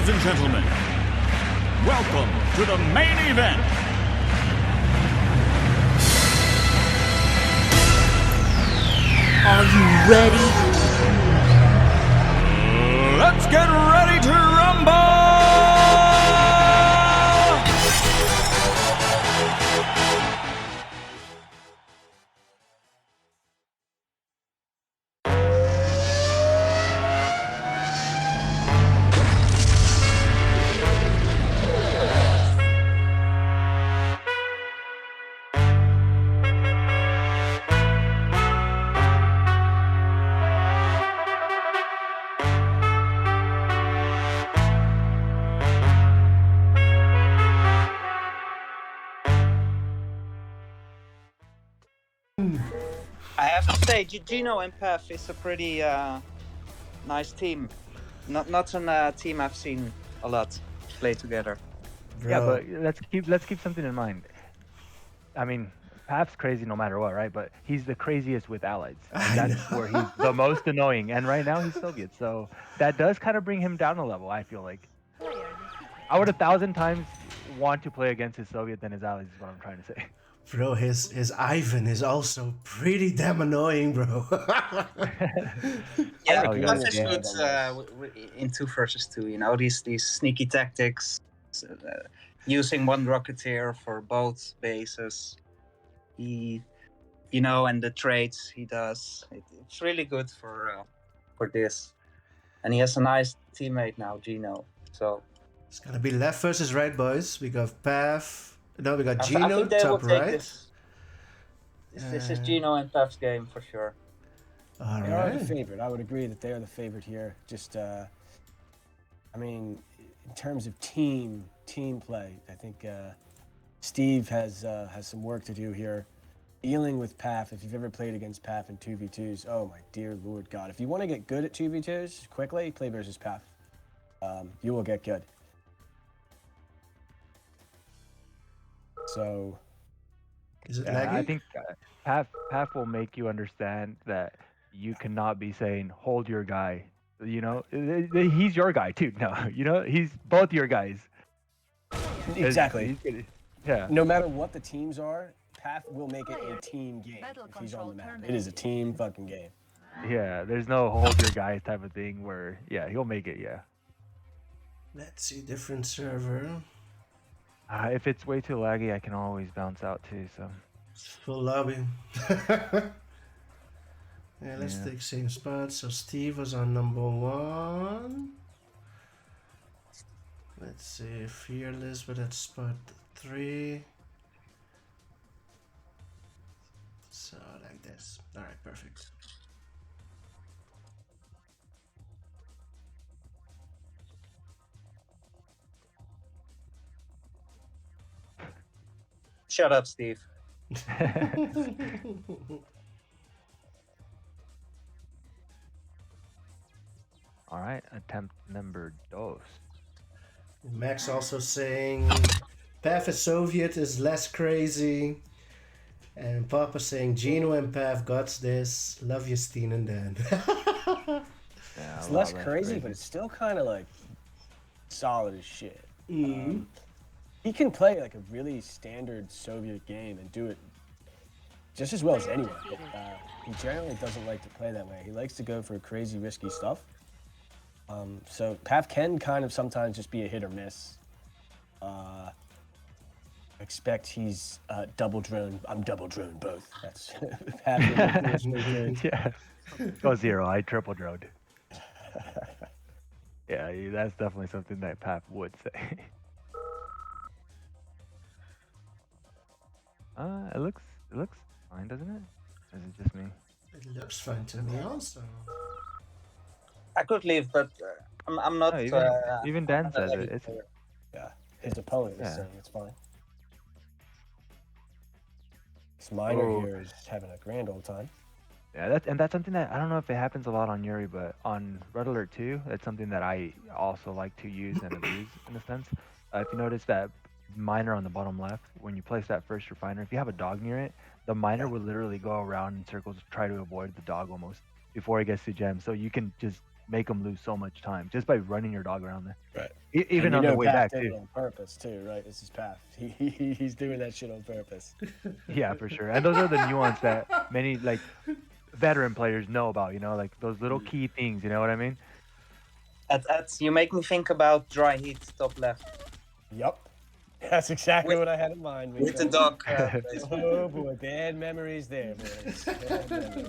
Ladies and gentlemen, welcome to the main event. Are you ready? Let's get ready to rumble! I have to say, Gino and Paf is a pretty nice team. Not a team I've seen a lot play together. Yeah, but let's keep something in mind. I mean, Paf's crazy no matter what, right? But he's the craziest with allies. And that's where he's the most annoying. And right now he's Soviet, so that does kind of bring him down a level. I feel like I would 1,000 times want to play against his Soviet than his allies. Is what I'm trying to say. Bro, his Ivan is also pretty damn annoying, bro. Yeah, Oh, Paf yeah. is good in 2 versus 2. You know, these sneaky tactics, using one Rocketeer for both bases. He, and the trades he does. It's really good for this. And he has a nice teammate now, Gino. So It's gonna be left versus right, boys. We got Paf. No, we got I Gino think they will top take right. this. This is Gino and Paf's game for sure. All They are the right. favorite. I would agree that they are the favorite here. Just, I mean, in terms of team play, I think Steve has some work to do here. Dealing with Paf, if you've ever played against Paf in 2v2s, oh my dear Lord God. If you want to get good at 2v2s quickly, play versus Paf. You will get good. So, Is it Yeah, laggy? I think Paf will make you understand that you cannot be saying hold your guy. He's your guy too. No, he's both your guys. exactly. Yeah. No matter what the teams are, Paf will make it a team game if he's on the map. It is a team fucking game. Yeah, there's no hold your guys type of thing where, yeah, he'll make it, yeah. Let's see, different server. If it's way too laggy, I can always bounce out too, so. Full lobby. Yeah, let's Yeah. take same spot. So Steve was on number 1. Let's see, Fearless, but at spot 3. So like this. All right, perfect. Shut up, Steve. All right, attempt number dos. Max also saying Paf is Soviet is less crazy. And Papa saying Gino and Paf got this. Love you, Steen and Dan. Yeah, It's a lot less crazy, but it's still kind of like solid as shit. He can play like a really standard Soviet game and do it just as well as anyone. But, he generally doesn't like to play that way. He likes to go for crazy, risky stuff. So Paf can kind of sometimes just be a hit or miss. Expect he's double drone. I'm double drone both. That's Paf. Yeah. Go 0, I triple droned. Yeah, that's definitely something that Paf would say. It looks fine, doesn't it? Or is it just me? It looks fine to me also. I could leave, but I'm not. No, even Dan I'm not says ready it. It's for- Yeah, his opponent is Yeah. saying it's fine. This miner Oh. here is having a grand old time. Yeah, that's something that I don't know if it happens a lot on Yuri, but on Red Alert 2, that's something that I also like to use and abuse in a sense. If you notice that miner on the bottom left, when you place that first refiner, if you have a dog near it, the miner will literally go around in circles to try to avoid the dog almost before it gets to gem. So you can just make them lose so much time just by running your dog around there. Right. Even And on you the know way Paf back did it too. on purpose too, right? This is Paf. He's doing that shit on purpose. Yeah, for sure. And those are the nuance that many like veteran players know about. Like those little key things. You know what I mean? You make me think about dry heat top left Yup. That's exactly With- what I had in mind. with the Mikoz. dog. Placement. Oh boy, bad memories there, boys. Bad memories.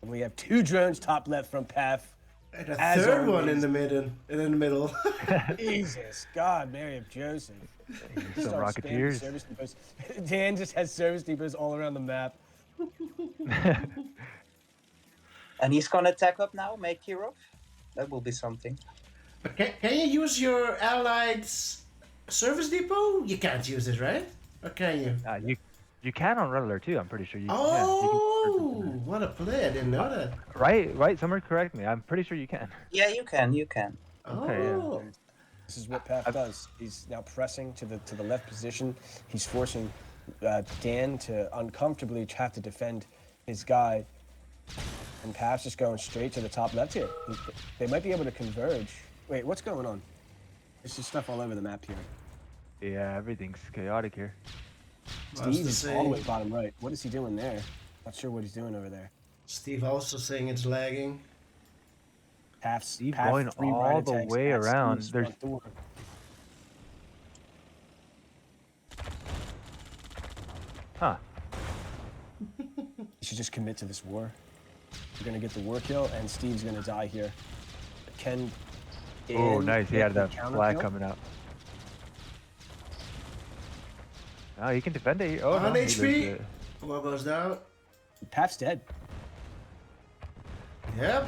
And we have 2 drones top left from Paf. And a As third one always. in the middle. Jesus, God, Mary of Joseph. Some Start spamming Rocketeers. service depots. Dan just has service depots all around the map. And he's gonna attack up now, make Kirov. That will be something. But can you use your allied's service depot? You can't use it, right? Or can you? You can on Ruddler too. I'm pretty sure you. Oh, what a play! I didn't know that. Right. Someone correct me. I'm pretty sure you can. Yeah, you can. Okay, yeah. Oh, This is what Paf does. He's now pressing to the left position. He's forcing Dan to uncomfortably have to defend his guy. And Paf's just going straight to the top left here. They might be able to converge. Wait, what's going on? There's just stuff all over the map here. Yeah, everything's chaotic here. Steve is all the way bottom right. What is he doing there? Not sure what he's doing over there. Steve also saying it's lagging. Steve going all the way around. There's Huh. You should just commit to this war. You're gonna get the war kill, and Steve's gonna die here. Ken. Oh, nice. He had the that counter flag kill. coming out. Oh, he can defend it. Oh, no, On he HP. loses it. Wall goes down. Paf's dead. Yep.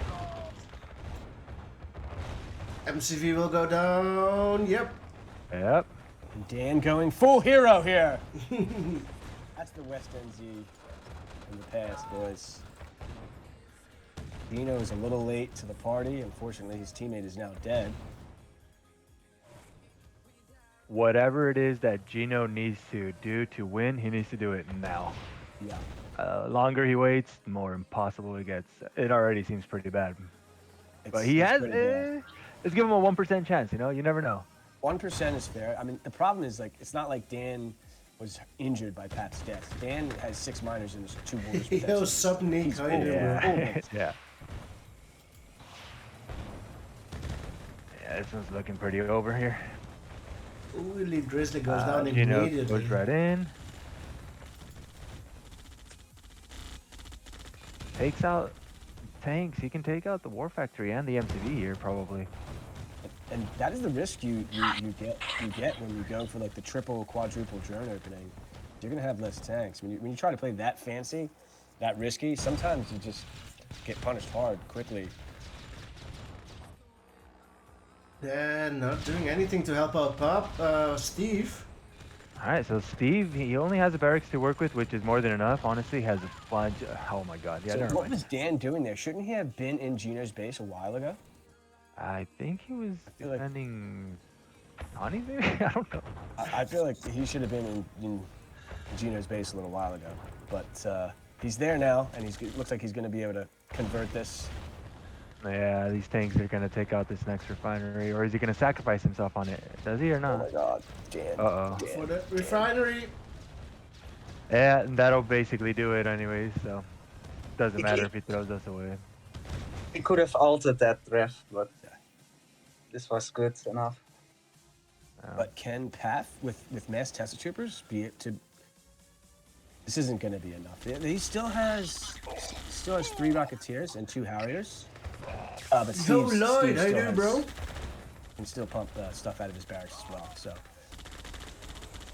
MCV will go down. Yep. Yep. And Dan going full hero here. That's the West NZ in the past, boys. Gino is a little late to the party. Unfortunately, his teammate is now dead. Whatever it is that Gino needs to do to win, he needs to do it now. Yeah. Longer he waits, the more impossible it gets. It already seems pretty bad. But he it's has. pretty bad. Let's give him a 1% chance. You never know. 1% is fair. I mean, the problem is, like, it's not like Dan was injured by Paf's death. Dan has 6 minors and there's 2 borders. Yo, sub Nick, He's how you old. doing, Yeah. bro? Yeah. Yeah, this one's looking pretty over here. Ooh, Drizzly goes down Gino immediately. goes right in. Takes out tanks. He can take out the War Factory and the MCV here, probably. And that is the risk you get when you go for like the triple, quadruple drone opening. You're gonna have less tanks. When you try to play that fancy, that risky, sometimes you just get punished hard quickly. Yeah, not doing anything to help out Pop. Steve. All right, so Steve, he only has a barracks to work with, which is more than enough. Honestly, he has a bunch. Oh my God! Yeah, So never what mind. was Dan doing there? Shouldn't he have been in Gino's base a while ago? I think he was feel like- defending Connie, maybe. I don't know. I feel like he should have been in Gino's base a little while ago. But he's there now, and looks like he's going to be able to convert this. Yeah, these tanks are gonna take out this next refinery, or is he gonna sacrifice himself on it? Does he or Oh not? my God, Dan. Uh-oh. Dan. For the refinery. Yeah, and that'll basically do it anyways, so doesn't matter if he throws us away. He could have altered that ref, but this was good enough. But can Paf with mass Tesla troopers be it to? This isn't going to be enough. He still has 3 Rocketeers and 2 Harriers. But Yo, Steve Lloyd, how you still doing, bro? can still pump stuff out of his barracks as well. So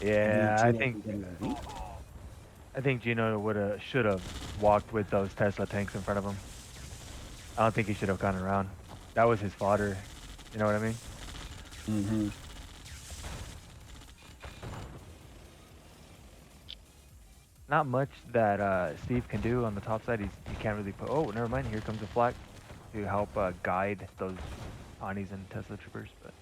Yeah, I Gino think can get him a beat. Gino should have walked with those Tesla tanks in front of him. I don't think he should have gone around. That was his fodder. You know what I mean? Mm-hmm. Not much that Steve can do on the top side. He can't really put. Oh, never mind. Here comes a flak to help guide those Pawnees and Tesla troopers. But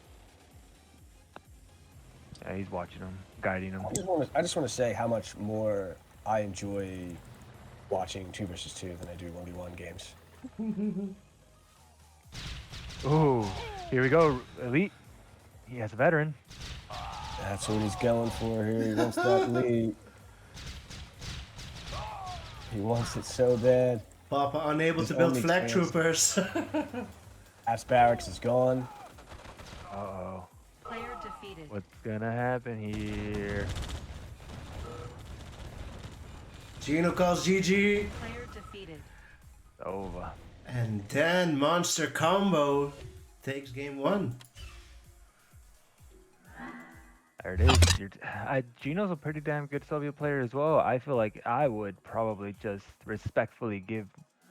yeah, he's watching them, guiding them. I just want to say how much more I enjoy watching 2 versus 2 than I do 1v1 games. Ooh, here we go. Elite. He has a veteran. That's what he's going for here. He wants that lead. He wants it so bad. Papa unable His to build only flag chance. troopers. Apps Barracks is gone. Uh-oh. Player defeated. What's gonna happen here? Gino calls GG. Player defeated. Over. And then Monster Combo takes game 1. There it is. Gino's a pretty damn good Soviet player as well. I feel like I would probably just respectfully give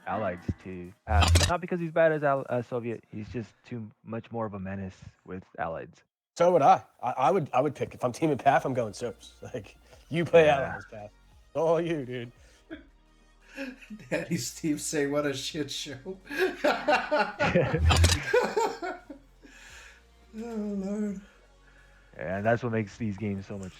Allies to Paf. Not because he's bad as Soviet. He's just too much more of a menace with Allies. So would I. I would pick, if I'm teaming Paf, I'm going Soaps. Like, you play Yeah. Allies, Paf. All you, dude. Daddy Steve saying what a shit show. Oh Lord. And that's what makes these games so much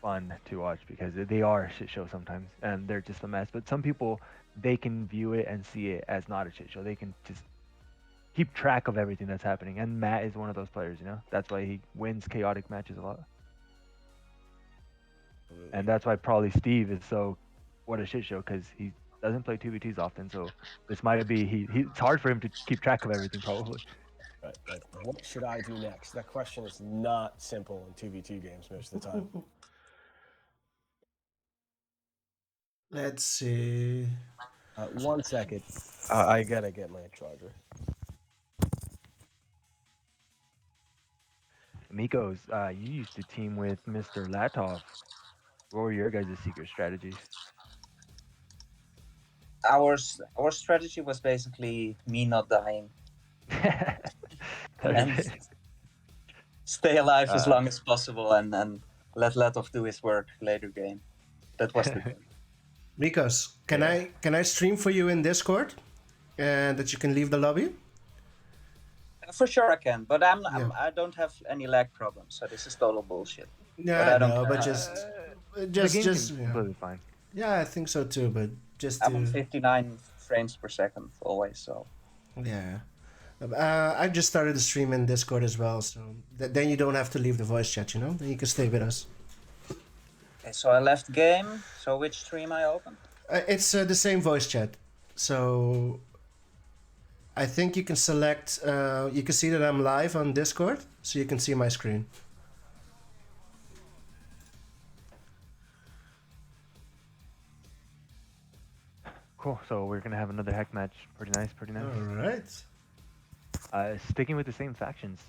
fun to watch, because they are a shit show sometimes and they're just a mess. But some people, they can view it and see it as not a shit show. They can just keep track of everything that's happening. And Matt is one of those players, you know? That's why he wins chaotic matches a lot. And that's why probably Steve is so what a shit show, because he doesn't play 2v2s often. So this might be, it's hard for him to keep track of everything probably. Right, like, what should I do next? That question is not simple in 2v2 games most of the time. Let's see. 1 second. I gotta get my charger. Mikoz, you used to team with Mr. Latov. What were your guys' secret strategies? Our strategy was basically me not dying and stay alive as long as possible, and let Letov do his work later game. That was the game. Mikoz, can I stream for you in Discord? And that you can leave the lobby? For sure I can, but Yeah. I don't have any lag problems, so this is total bullshit. But Yeah, I don't no, care. but just The game just seems yeah. completely fine. Yeah, I think so too, but just I'm on to 59 frames per second always, so yeah. I just started the stream in Discord as well, so then you don't have to leave the voice chat, you know? Then you can stay with us. okay. So I left game. So which stream I opened? It's the same voice chat. So I think you can select, you can see that I'm live on Discord, so you can see my screen. Cool. So we're gonna have another heck match. Pretty nice. Pretty nice. Alright. Sticking with the same factions.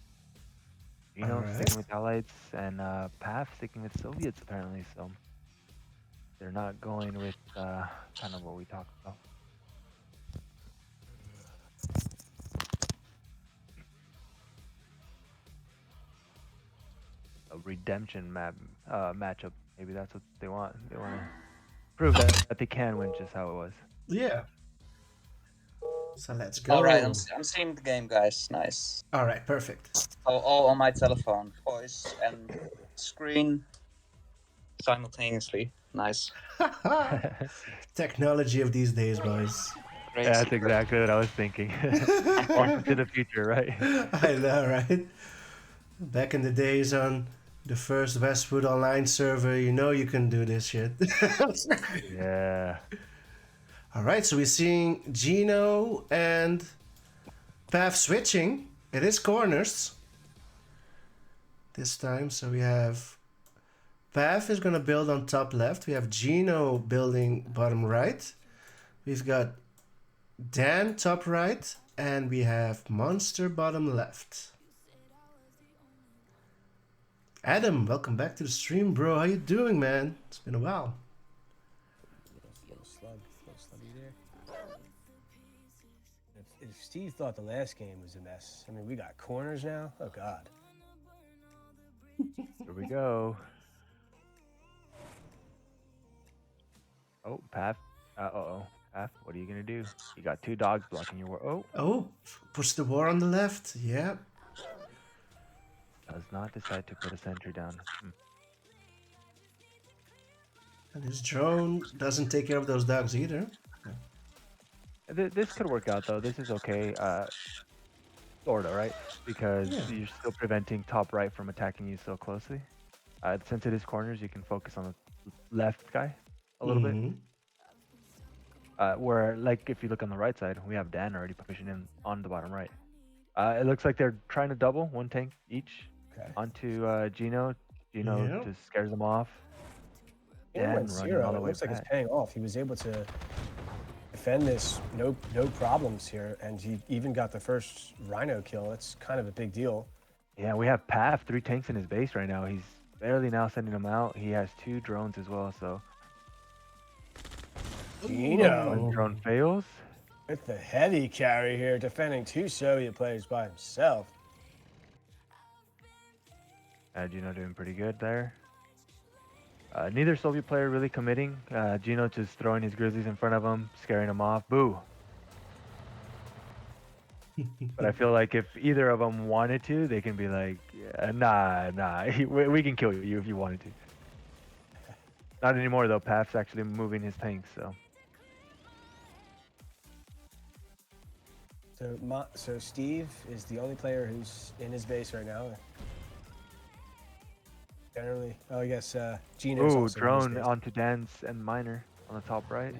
You know, Alright. sticking with Allies, and Paf sticking with Soviets apparently. So they're not going with kind of what we talked about. A redemption matchup. Maybe that's what they want. They want to prove that they can win, just how it was. Yeah. So let's go. All right, I'm seeing the game, guys. Nice. Alright, perfect. All on my telephone, voice and screen simultaneously. Nice. Technology of these days, boys. Crazy. That's exactly what I was thinking. Welcome to the future, right? I know, right? Back in the days on the first Westwood online server, you know you can do this shit. Yeah. Alright, so we're seeing Gino and Paf switching. It is corners this time, so we have Paf is gonna build on top left. We have Gino building bottom right. We've got Dan top right, and we have Monster bottom left. Adam, welcome back to the stream, bro. How you doing, man? It's been a while. Little sluggy there. If Steve thought the last game was a mess, I mean, we got corners now. Oh God. Here we go. Oh, Paf. Uh-oh. Paf, what are you going to do? You got two dogs blocking your war. Oh, Oh, push the war on the left. Yeah. does not decide to put a sentry down. And his drone doesn't take care of those dogs either. This could work out, though. This is okay. sorta, right? Because Yeah. you're still preventing top right from attacking you so closely. Since it is corners, you can focus on the left guy a little bit. Mm-hmm. Where, like, if you look on the right side, we have Dan already pushing in on the bottom right. It looks like they're trying to double one tank each Okay. onto Gino. Gino Yeah. just scares them off. He Dan went running 0. all the It way looks like it's back. paying off. He was able to defend this no problems here, and he even got the first Rhino kill. That's kind of a big deal. Yeah, we have Paf, 3 tanks in his base right now. He's barely now sending them out. He has 2 drones as well, so Gino one drone fails. with the heavy carry here, defending 2 Soviet players by himself. Gino doing pretty good there. Neither Soviet player really committing. Gino just throwing his grizzlies in front of him, scaring him off. Boo. But I feel like if either of them wanted to, they can be like, yeah, nah, we can kill you if you wanted to. Not anymore though. Paf's actually moving his tanks, so. So Steve is the only player who's in his base right now. Generally, oh, I guess Gino's Ooh, also in his drone base. onto Dan's and Miner on the top right.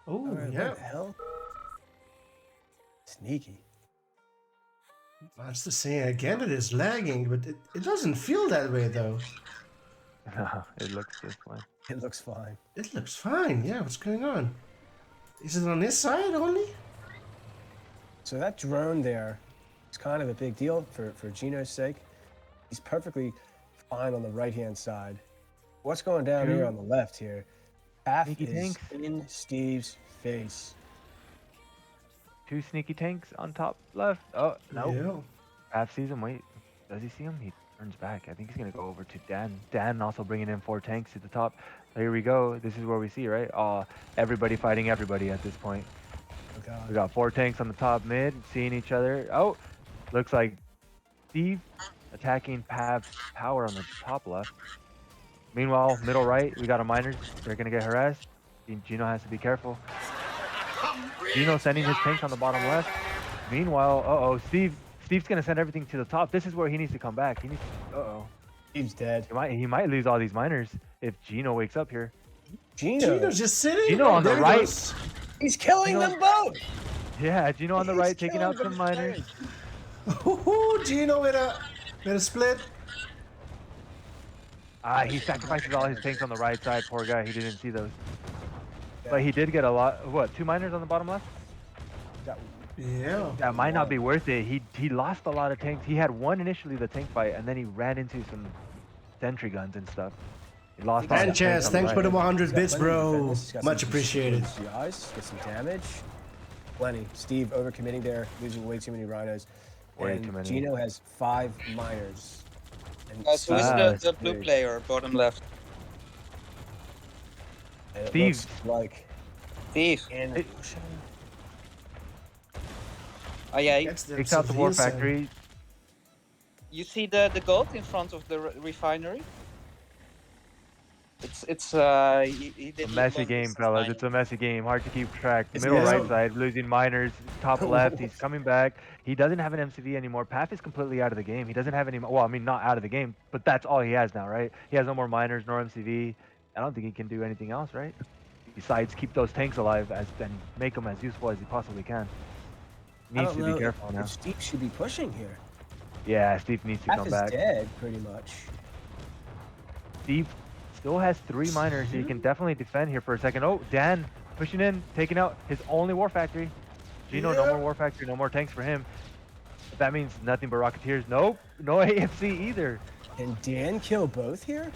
Oh, Alright, yeah. What the hell? Sneaky. That's the saying again. It is lagging, but it doesn't feel that way though. It looks just fine. It looks fine. It looks fine. Yeah, what's going on? Is it on this side only? So that drone there is kind of a big deal for Gino's sake. He's perfectly fine on the right-hand side. What's going down here on the left here? Paf Sneaky is tanks. in Steve's face. 2 sneaky tanks on top left. Oh, no. Yeah. Paf sees him. Wait, does he see him? He turns back. I think he's going to go over to Dan. Dan also bringing in 4 tanks to the top. Here we go. This is where we see, right? Everybody fighting everybody at this point. Oh God. We got 4 tanks on the top mid, seeing each other. Oh, looks like Steve attacking Pav's power on the top left. Meanwhile, middle right, we got a miners. They're going to get harassed. Gino has to be careful. Gino sending his tanks on the bottom left. Meanwhile, Steve's going to send everything to the top. This is where he needs to come back. He needs to, Steve's dead. He might lose all these miners if Gino wakes up here. Gino's just sitting. Gino on the there he right. goes. He's killing them both. Yeah, Gino on the He's right, taking killing out some them miners. Ooh, Gino with a split. He sacrifices all his tanks on the right side. Poor guy, he didn't see those. But he did get a lot. What? 2 miners on the bottom left? Yeah. That might not be worth it. He lost a lot of tanks. He had 1 initially, the tank fight, and then he ran into some sentry guns and stuff. He lost all his tanks Sanchez, on the thanks for the right. 100 He's got bits, plenty to defend bro. this. He's got Much some appreciated. GIs, get some damage. Plenty. Steve overcommitting there, losing way too many rhinos. Way And too many. Gino has 5 miners. And So Steve who's Ah, the blue player, bottom left? It Steve. looks like Steve. in Oh yeah, That's the Takes out the war civilian side. factory. you see the gold in front of the refinery? It's he did A messy long game, distance fellas. mining. It's a messy game. Hard to keep track. It's Middle messy. right side, losing miners. Top left, he's coming back. He doesn't have an MCV anymore. Paf is completely out of the game. He doesn't have any. Well, I mean, not out of the game, but that's all he has now, right? He has no more miners, nor MCV. I don't think he can do anything else, right? Besides, keep those tanks alive and make them as useful as he possibly can. I Needs don't to know be careful if now. Steve should be pushing here. Yeah, Steve needs to Half come is back. dead, pretty much. Steve still has 3 miners, so he can definitely defend here for a second. Oh, Dan pushing in, taking out his only war factory. Gino, no more war factory, no more tanks for him. But that means nothing but Rocketeers. Nope, no AFC either. Can Dan kill both here?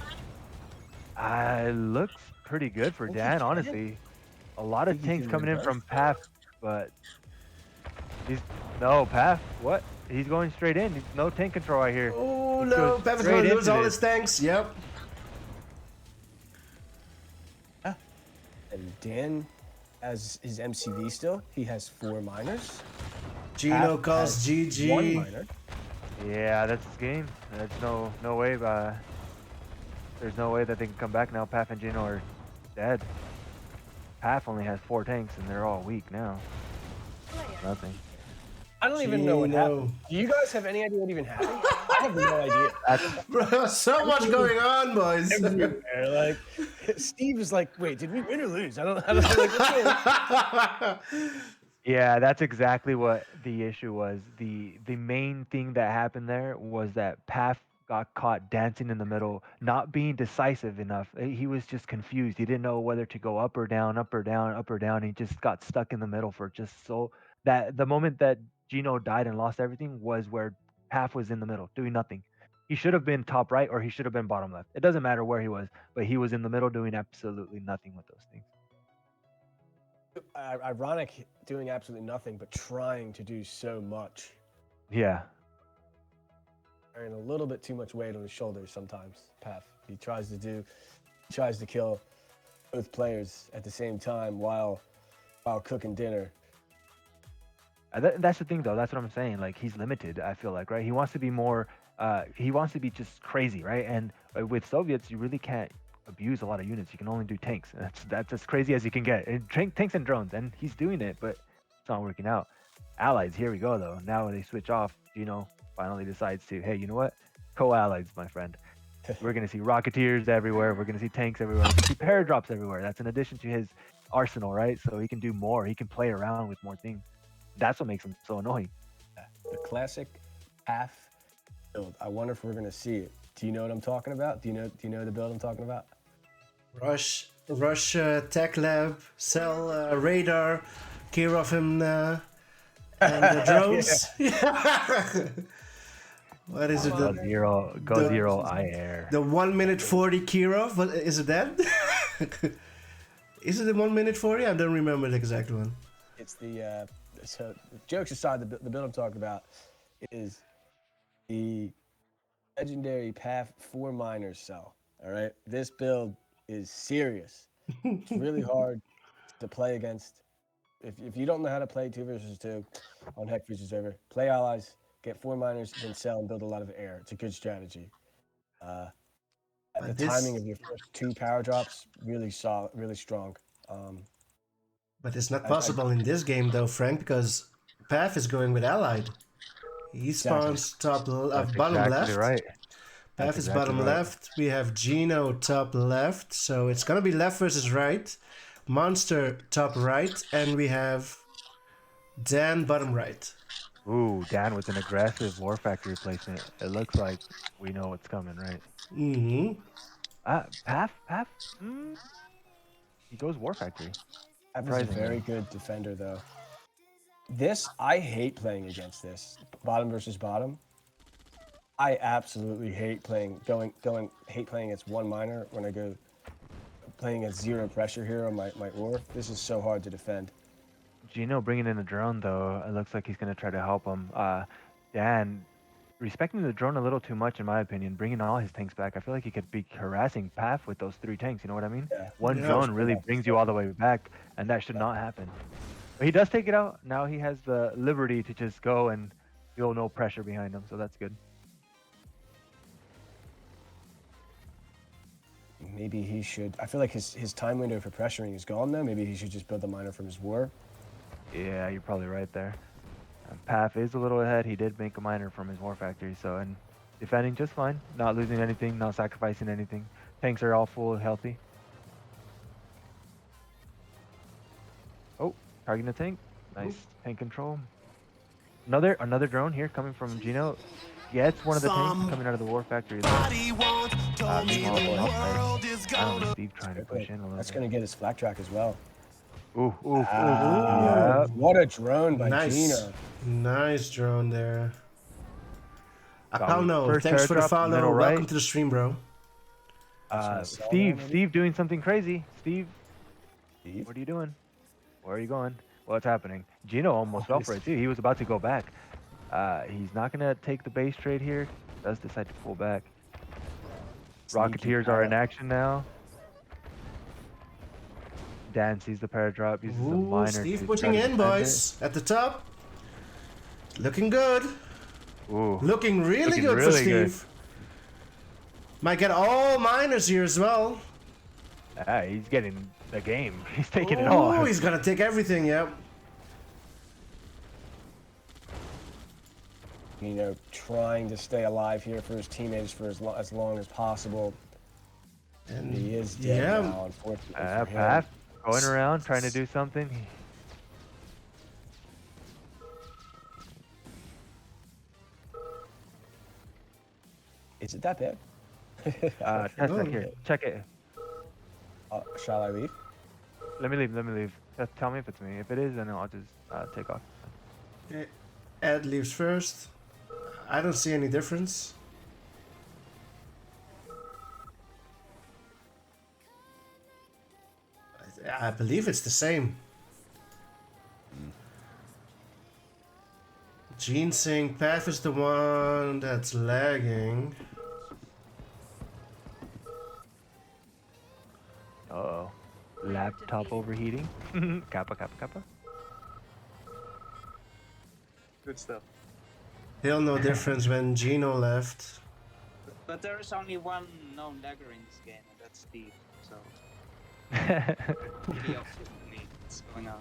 Looks pretty good for Think he Dan, can? honestly. A lot of Think he tanks can coming in reverse? from Paf, but no Paf. What? He's going straight in. No tank control right here. Oh He no, goes Pep is straight gonna lose into all this. his tanks. Yep. And Dan has his MCV still. He has 4 miners. Gino Paf calls has GG. 1 miner. Yeah, that's his game. There's no way. There's no way that they can come back now. Paf and Gino are dead. Paf only has 4 tanks, and they're all weak now. Nothing. I don't even know what Gino. happened. Do you guys have any idea what even happened? I have no idea. Bro, so much going on, boys. Everywhere. Like, Steve is like, wait, did we win or lose? I don't know. Like, what's going on? Yeah, that's exactly what the issue was. The main thing that happened there was that Paf got caught dancing in the middle, not being decisive enough. He was just confused. He didn't know whether to go up or down, up or down, up or down. He just got stuck in the middle for just so that the moment that Gino died and lost everything was where Paf was in the middle, doing nothing. He should have been top right or he should have been bottom left. It doesn't matter where he was, but he was in the middle doing absolutely nothing with those things. Ironic doing absolutely nothing, but trying to do so much. Yeah. Carrying a little bit too much weight on his shoulders sometimes, Paf. He tries to kill both players at the same time while cooking dinner. That's the thing, though. That's what I'm saying. Like, he's limited, I feel like, right? He wants to be more, he wants to be just crazy, right? And with Soviets, you really can't abuse a lot of units. You can only do tanks. That's as crazy as you can get. And tanks and drones, and he's doing it, but it's not working out. Allies, here we go, though. Now they switch off. Finally decides to, hey, you know what? Co-allies, my friend. We're going to see Rocketeers everywhere. We're going to see tanks everywhere. We're going to see paradrops everywhere. That's in addition to his arsenal, right? So he can do more. He can play around with more things. That's what makes him so annoying. The classic Paf build. I wonder if we're going to see it. Do you know what I'm talking about? Do you know the build I'm talking about? Rush Tech Lab, Cell Radar, Kirov and the drones. What is it? Go zero, I air. The 1 minute 40 Kirov. What is it? That? Is it the 1 minute 40? I don't remember the exact one. It's the so jokes aside, the build I'm talking about is the legendary Paf 4 miners cell. All right, this build is serious. It's really hard to play against. If you don't know how to play 2 versus 2 on Heck Future server, play allies, get 4 miners, then sell and build a lot of air. It's a good strategy. The timing of your first 2 power drops really solid, really strong. But it's not possible in this game though, Frank, because Paf is going with allied. He spawns bottom Exactly left. right. Paf is bottom left. We have Gino top left, so it's gonna be left versus right. Monster top right, and we have Dan bottom right. Ooh, Dan with an aggressive War Factory placement. It looks like we know what's coming, right? Mm-hmm. Paf? He goes War Factory. Paf is a very good defender, though. I hate playing against this. Bottom versus bottom. I absolutely hate playing against 1 miner when I go playing against 0 pressure here on my ore. This is so hard to defend. Gino bringing in a drone, though. It looks like he's going to try to help him. Dan, respecting the drone a little too much, in my opinion, bringing all his tanks back. I feel like he could be harassing Paf with those 3 tanks. You know what I mean? Yeah. One drone really brings you all the way back, and that should not happen. But he does take it out. Now he has the liberty to just go and feel no pressure behind him, so that's good. Maybe he should. I feel like his time window for pressuring is gone, though. Maybe he should just build the miner from his war. Yeah, you're probably right there. Paf is a little ahead. He did make a miner from his War Factory, so, and defending just fine. Not losing anything, not sacrificing anything. Tanks are all full, healthy. Oh, targeting the tank. Nice tank control. Another drone here coming from Gino. Gets one of the tanks coming out of the War Factory. Meanwhile, outside, Steve trying to push in a little That's bit. going to get his flak track as well. Ooh. Yeah. What a drone by Nice. Gino. Nice drone there. Got Apollo, first thanks for the airdrop, follow. middle Welcome right. to the stream, bro. Steve doing something crazy. Steve, Steve? what are you doing? Where are you going? What's happening? Gino almost fell for it too. He was about to go back. He's not gonna take the base trade here. Does decide to pull back. Rocketeers are in action now. Dan sees the paradrop. Uses the Ooh, miner. Steve to pushing try to in, defend boys. At the top. Looking good. it. Ooh. Looking really Looking good for really good. Steve. Might get all miners here as well. He's getting the game. He's taking it all. Oh, he's gonna take everything, yep. You know, trying to stay alive here for his teammates for as long as possible. And He is dead yeah, now, unfortunately for him. Paf going around trying to do something. Is it that bad? Test No. deck here. Check it. Shall I leave? Let me leave. Let me leave. Just tell me if it's me. If it is, then I'll just take off. Ed leaves first. I don't see any difference. I believe it's the same. Gene saying Path is the one that's lagging. Uh-oh. Laptop overheating. Kappa, kappa, kappa. Good stuff. He'll know difference when Gino left. But there is only one known lagger in this game, and that's Steve. So pretty obviously what's going on.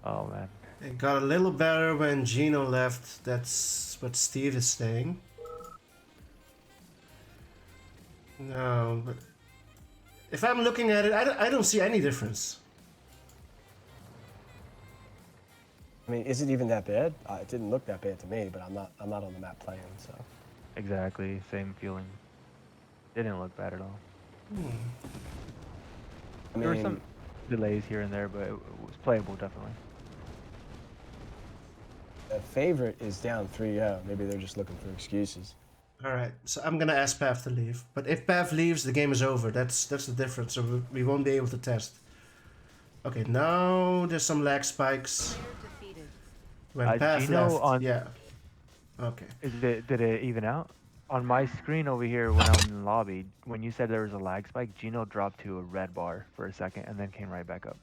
Oh, man. It got a little better when Gino left. That's what Steve is saying. No, but if I'm looking at it, I don't see any difference. I mean, is it even that bad? It didn't look that bad to me, but I'm not on the map playing, so. Exactly. Same feeling. Didn't look bad at all. I There were mean, some delays here and there, but it was playable, definitely. the favorite is down 3-0. Maybe they're just looking for excuses. Alright, so I'm gonna ask Pav to leave. But if Pav leaves, the game is over. That's the difference, so we won't be able to test. Okay, now there's some lag spikes. Player defeated. When Pav Gino left, on- yeah. Okay. Did it even out? On my screen over here, when I'm in the lobby, when you said there was a lag spike, Gino dropped to a red bar for a second and then came right back up.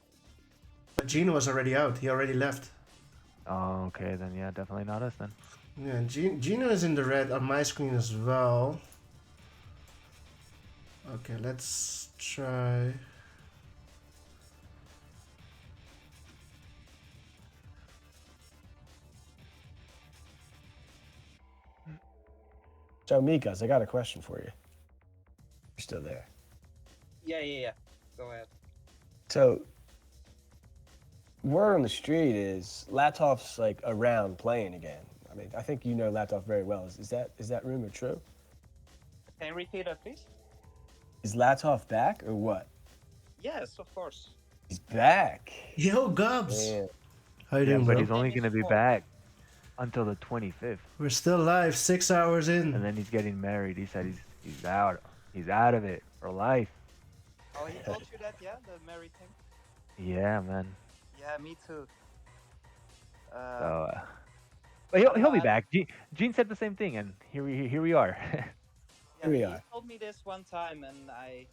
But Gino was already out. He already left. Oh, okay, then yeah, definitely not us then. Yeah, Gino is in the red on my screen as well. Okay, let's try. So, Mikoz, I got a question for you. You're still there. Yeah. Go ahead. So, word on the street is Latov's like around playing again. I mean, I think you know Latov very well. Is that rumor true? Can you repeat that, please? Is Latov back or what? Yes, of course. He's back. Yo, Gubs! Man. How you Yeah, doing, but bro? he's only going to be back until the 25th. We're still live, 6 hours And in. then he's getting married. He said he's out. He's out of it for life. Oh, he told you that, yeah? The married thing? Yeah, man. Yeah, me too. So, but he'll be back. Gene said the same thing, and here we are. Yeah, Here we he are. told me this one time, and we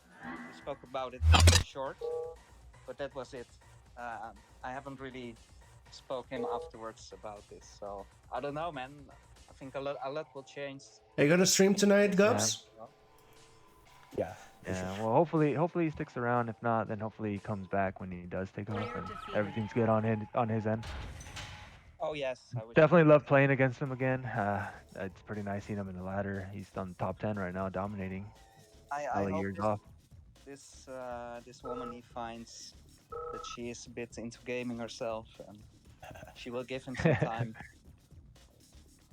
spoke about it short, but that was it. I haven't really spoken afterwards about this, so I don't know, man. I think a lot will change. Are you gonna stream tonight, Gubs? Yeah. Yeah, well, hopefully he sticks around. If not, then hopefully he comes back when he does take off, and everything's good on his end. Oh yes, I wish. Definitely love playing against him again. It's pretty nice seeing him in the ladder. He's on top 10 right now, dominating. I All the hope years off. this woman he finds that she is a bit into gaming herself, and she will give him some time.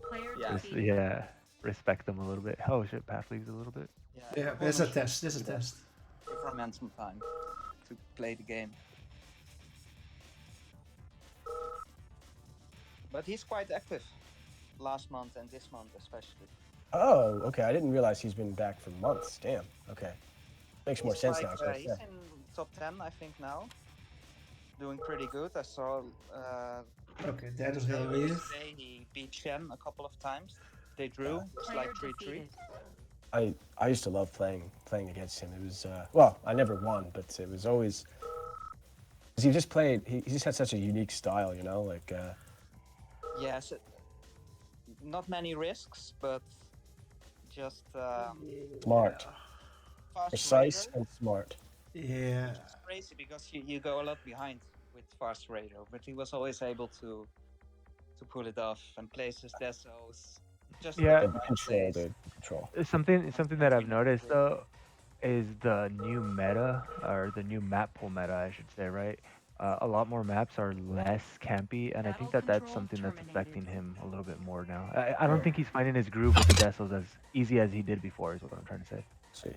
Player Yeah. defeated. Yeah, respect them a little bit. Oh shit, Path leaves a little bit. Yeah, the it's a woman test. It's a test. should give her man some time to play the game. But he's quite active last month and this month especially. Oh, okay. I didn't realize he's been back for months. Damn. Okay. Makes more He's sense like, now. So he's in top 10, I think, now. Doing pretty good. I saw Okay, that is gonna leave. yesterday he beat Shen a couple of times. They drew. It's Player like 3-3. defeated. I used to love playing against him. It was well, I never won, but it was always because he just played. He just had such a unique style, you know. Like Yes, not many risks, but just smart, fast precise, raider. and smart. Yeah. It's crazy because you go a lot behind with fast radar, but he was always able to to pull it off and place his Desos just at Yeah, the The right control, place. dude. Control. something that I've noticed though is the new meta or the new map pool meta, I should say, right? A lot more maps are less campy, and I think that that's something that's affecting him a little bit more now. I don't Right. think he's finding his groove with the Desos as easy as he did before, is what I'm trying to say. See.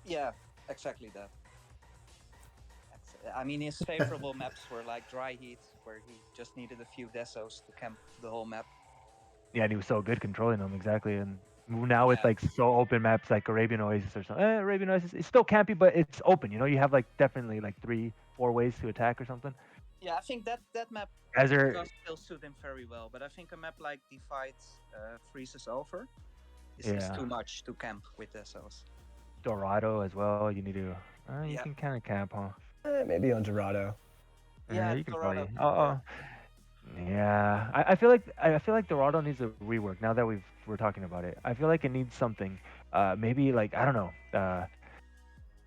Yeah, exactly that. I mean, his favorable maps were like Dry Heat, where he just needed a few Desos to camp the whole map. Yeah, and he was so good controlling them, exactly. And now with Yeah. like so open maps like Arabian Oasis or something, Arabian Oasis, it's still campy, but it's open. You have like definitely like 3-4 ways to attack or something. Yeah, I think that map Azure, does still suit him very well, but I think a map like Divide Freezes Over is yeah, too much to camp with Desos. Dorado as well. You need to, you Yeah. can kind of camp, huh? Maybe on Dorado. Yeah, You can Dorado. probably. Yeah. I feel like Dorado needs a rework now that we're talking about it. I feel like it needs something. Maybe like I don't know.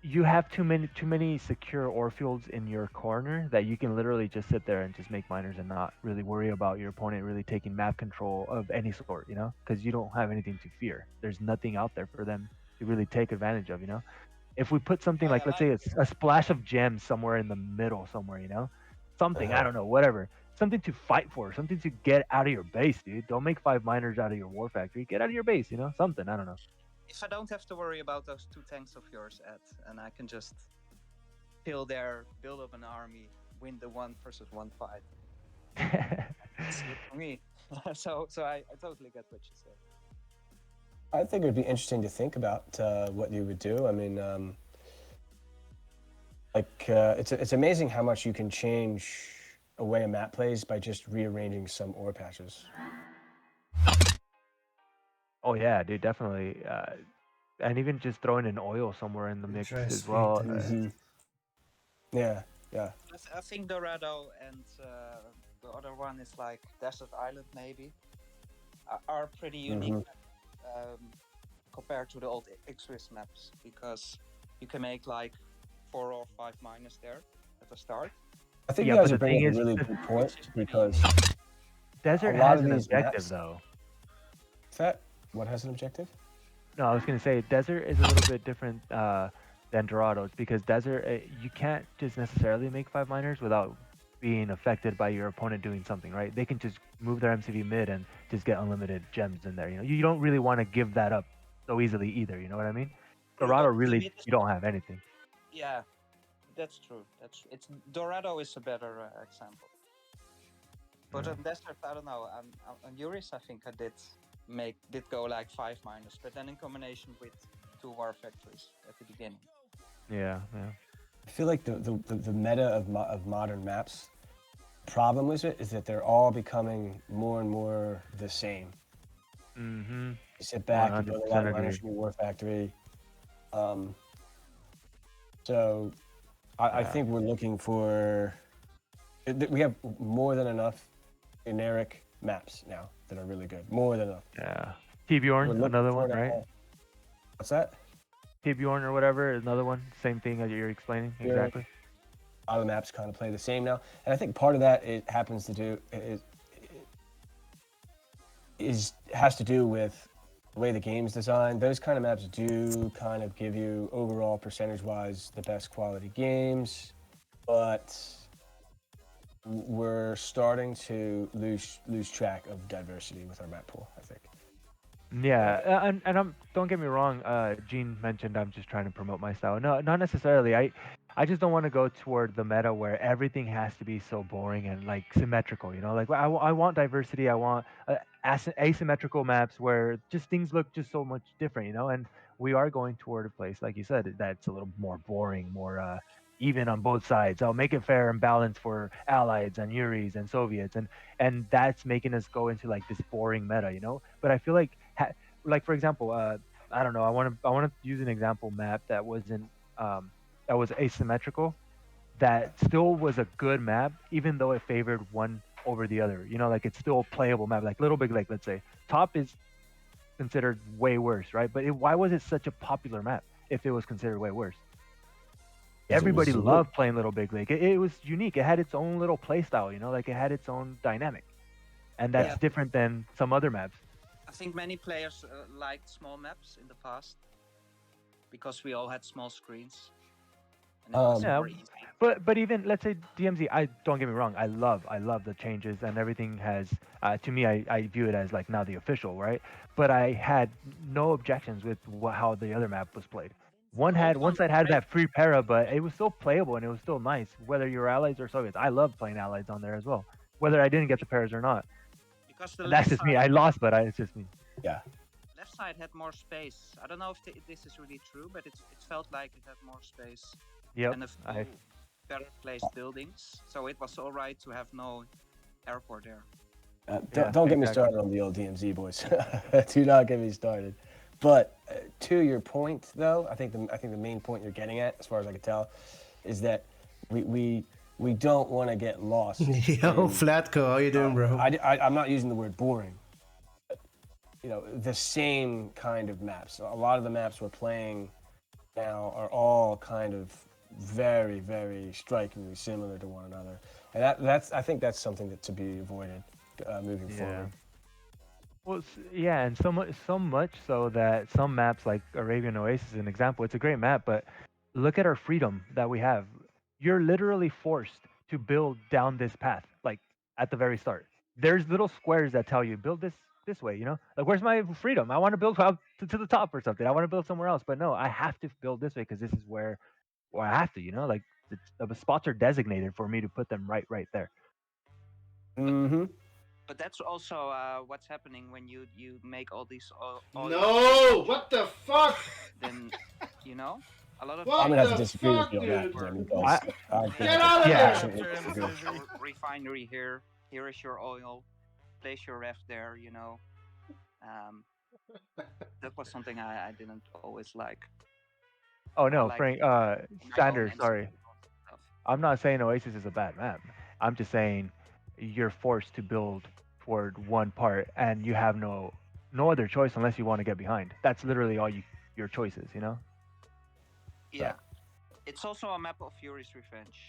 You have too many secure ore fields in your corner that you can literally just sit there and just make miners and not really worry about your opponent really taking map control of any sort, because you don't have anything to fear. There's nothing out there for them to really take advantage of. If we put something Oh, like, yeah, let's say, a splash of gems somewhere in the middle somewhere, something, I Uh-huh. don't know, whatever, something to fight for, something to get out of your base, dude. Don't make 5 miners out of your war factory. Get out of your base, something. I don't know. if I don't have to worry about those 2 tanks of yours, Ed, and I can just chill there, build up an army, win the 1-versus-1 fight, it's good for me. so I totally get what you said. I think it would be interesting to think about what you would do. I mean, it's amazing how much you can change a way a map plays by just rearranging some ore patches. Oh yeah, dude, definitely. And even just throwing in oil somewhere in the mix Try as speed well. test. Yeah, yeah. I think Dorado and the other one is like Desert Island, maybe, are pretty unique compared to the old X-Risk maps, because you can make like 4 or 5 miners there at the start. I think Yeah, you guys but are the thing bringing up a is, really the good point Which is pretty because unique. desert a lot has of an these objective maps- though. what has an objective? No, I was gonna say desert is a little bit different than Dorado. It's because desert, you can't just necessarily make 5 miners without being affected by your opponent doing something, right? They can just move their MCV mid and just get unlimited gems in there. You don't really want to give that up so easily either. You know what I mean? Dorado But really, it is you don't not- have anything. Yeah, that's true. It's Dorado is a better example. But on Desert, I don't know. On Uris, I think I did go like 5 minus, but then in combination with 2 war factories at the beginning. Yeah. I feel like the meta of modern maps, problem with it is that they're all becoming more and more the same. Mm-hmm. You sit back, you build a lot 100% of miners agree. from your war factory. So I think we're looking for. We have more than enough generic maps now that are really good. More than enough. Yeah. We're T-Bjorn, looking another for one, it right? all. What's that? T-Bjorn or whatever, another one. Same thing as you're explaining. Yeah. Exactly. All the maps kind of play the same now, and I think part of that it happens to do has to do with the way the game's designed. Those kind of maps do kind of give you overall percentage-wise the best quality games, but we're starting to lose track of diversity with our map pool, I think. Yeah, and don't get me wrong. Gene mentioned I'm just trying to promote my style. No, not necessarily. I just don't want to go toward the meta where everything has to be so boring and like symmetrical. Like I want diversity. I want asymmetrical maps where just things look just so much different. And we are going toward a place like you said that's a little more boring, more even on both sides. I'll make it fair and balanced for allies and Uris and Soviets, and that's making us go into like this boring meta. But I feel like like for example, I don't know. I want to use an example map that wasn't that was asymmetrical, that still was a good map, even though it favored one over the other. Like it's still a playable map. Like Little Big Lake, let's say, top is considered way worse, right? But why was it such a popular map if it was considered way worse? Everybody loved playing Little Big Lake. It was unique. It had its own little play style. Like it had its own dynamic. and that's Yeah. different than some other maps. I think many players liked small maps in the past because we all had small screens, and it was Yeah, more easy. but even let's say DMZ, I don't get me wrong, I love the changes and everything has to me I view it as like now the official, right? But I had no objections with how the other map was played. One side had that free para, but it was still playable and it was still nice. Whether you're allies or Soviets, I love playing allies on there as well. Whether I didn't get the pairs or not, Because the and that's left just me. side, I lost, but it's just me. Yeah. left side had more space. I don't know if this is really true, but it felt like it had more space Yep. and a few better placed buildings. So it was all right to have no airport there. Don't get me exactly. started on the old DMZ boys. Do not get me started. But to your point, though, I think the main point you're getting at, as far as I can tell, is that we don't want to get lost. Yo, in- Flatco, how you doing, bro? I'm not using the word boring. But, the same kind of maps. A lot of the maps we're playing now are all kind of very, very strikingly similar to one another, and I think that's something to be avoided moving forward. Well, yeah, and so much so that some maps like Arabian Oasis is an example. It's a great map, but look at our freedom that we have. You're literally forced to build down this path, like at the very start. There's little squares that tell you build this way. Like where's my freedom? I want to build up to the top or something. I want to build somewhere else, but no, I have to build this way because this is where I have to. Like the spots are designated for me to put them right there. Mm-hmm. But that's also what's happening when you make all these No, what the fuck? then a lot of What I'm gonna have to the disagree with fuck, you on that, dude? because Get out of Yeah. there! refinery here. Here is your oil. Place your ref there. That was something I didn't always like. Oh I no, like Frank. my own Sander, MC sorry. stuff. I'm not saying Oasis is a bad map. I'm just saying you're forced to build toward one part, and you have no other choice unless you want to get behind. That's literally all your choices. Yeah, it's also a map of Yuri's Revenge,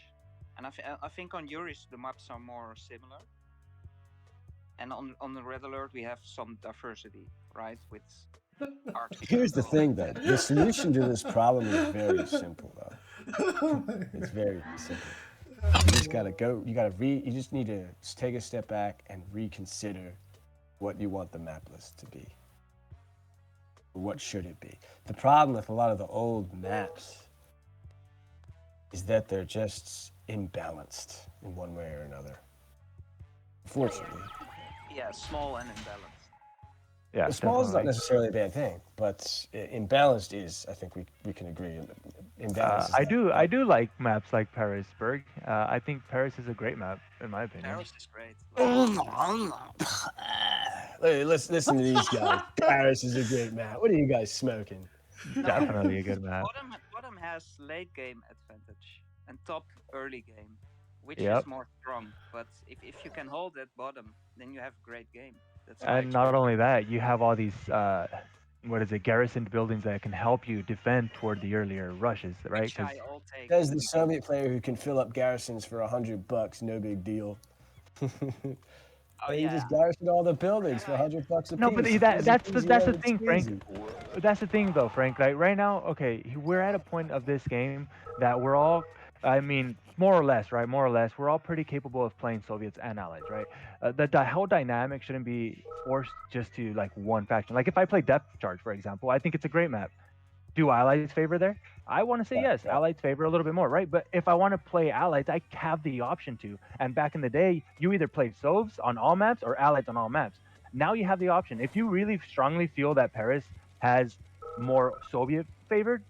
and I think on Yuri's the maps are more similar, and on the Red Alert we have some diversity, right? With art. here's the thing, though. The solution to this problem is very simple, though. It's very simple. You just gotta go. You just need to take a step back and reconsider what you want the map list to be. What should it be? The problem with a lot of the old maps is that they're just imbalanced in one way or another. Unfortunately. Yeah, small and imbalanced. Yeah, Small is not definitely. necessarily a bad thing, but imbalanced is. I think we can agree. Imbalanced. I do like maps like Parisburg. I think Paris is a great map in my opinion. Paris is great. Listen to these guys. Paris is a great map. What are you guys smoking? Definitely a good map. Bottom has late game advantage and top early game, which Yep. is more strong. But if you can hold that bottom, then you have a great game. That's And not only that, you have all these garrisoned buildings that can help you defend toward the earlier rushes, right? which I all take. There's the Soviet player who can fill up garrisons for $100. No big deal. You just garrison all the buildings for $100 a piece. No, but that's the thing, Frank. That's the thing, though, Frank. Like right now, okay, we're at a point of this game that we're all, I mean, more or less, right? More or less, we're all pretty capable of playing Soviets and Allies, right? The whole dynamic shouldn't be forced just to like one faction. Like if I play Depth Charge, for example, I think it's a great map. Do Allies favor there? I want to say yes. Yeah. Allies favor a little bit more, right? But if I want to play Allies, I have the option to. And back in the day, you either played Sovs on all maps or Allies on all maps. Now you have the option. If you really strongly feel that Paris has more Soviet favored,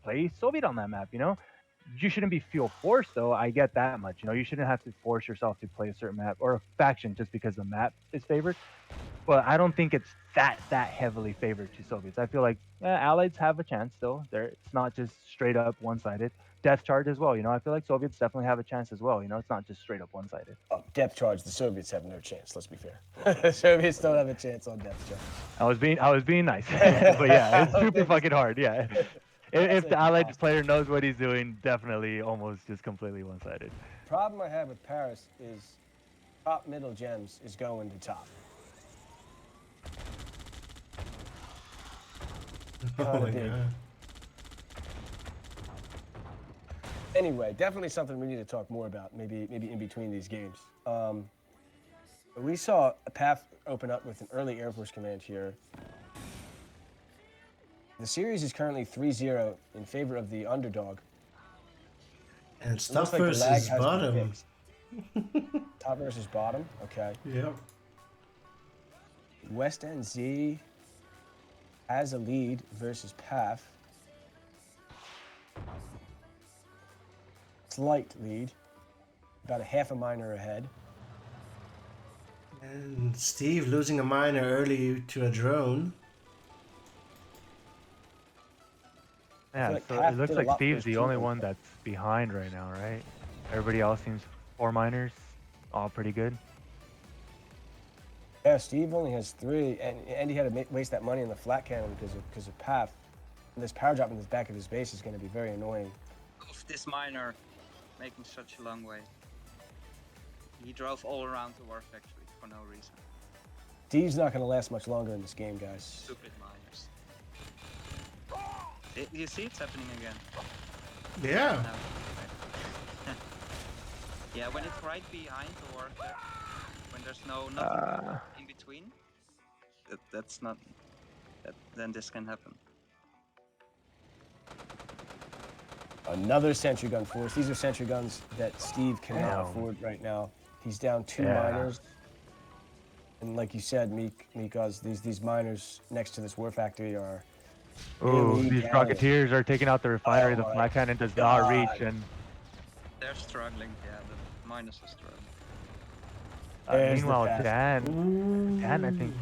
play Soviet on that map. You shouldn't feel forced though. I get that much. You shouldn't have to force yourself to play a certain map or a faction just because the map is favored. But I don't think it's that heavily favored to Soviets. I feel like Allies have a chance still. It's not just straight up one-sided. Depth Charge as well. I feel like Soviets definitely have a chance as well. It's not just straight up one-sided. Depth Charge, the Soviets have no chance. Let's be fair. The Soviets don't have a chance on Depth Charge. I was being nice, but yeah, it's super fucking hard. Yeah. If the Allied player knows what he's doing, definitely almost just completely one-sided. The problem I have with Paris is top middle gems is going to top. Oh Kinda my big. god. Anyway, definitely something we need to talk more about, maybe in between these games. We saw a path open up with an early Air Force command here. The series is currently 3-0 in favor of the underdog. And It top looks like the lag versus has been bottom. fixed. Top versus bottom, okay. Yep. West End Z has a lead versus Paf. Slight lead, about a half a minor ahead. And Steve losing a miner early to a drone. Yeah, like so Paf it looks did a like lot for Steve's his the only teammate, one though. that's behind right now, right? Everybody else seems 4 miners, all pretty good. Yeah, Steve only has 3, and he had to waste that money on the flat cannon because of Paf. And this power drop in the back of his base is going to be very annoying. Of this miner making such a long way. He drove all around the war factory for no reason. Steve's not going to last much longer in this game, guys. Stupid miners. You see it's happening again. Yeah. No. Yeah, when it's right behind the war factory, when there's nothing in between, that's not. Then this can happen. Another sentry gun force. These are sentry guns that Steve cannot Damn. afford right now. He's down 2 Yeah. miners. And like you said, Mikoz, these miners next to this war factory are Ooh, really these down. Rocketeers are taking out the refinery. Oh The my flat cannon does not reach, God. and They're struggling. Yeah, the miners are struggling. There's the meanwhile, pass. Dan, I think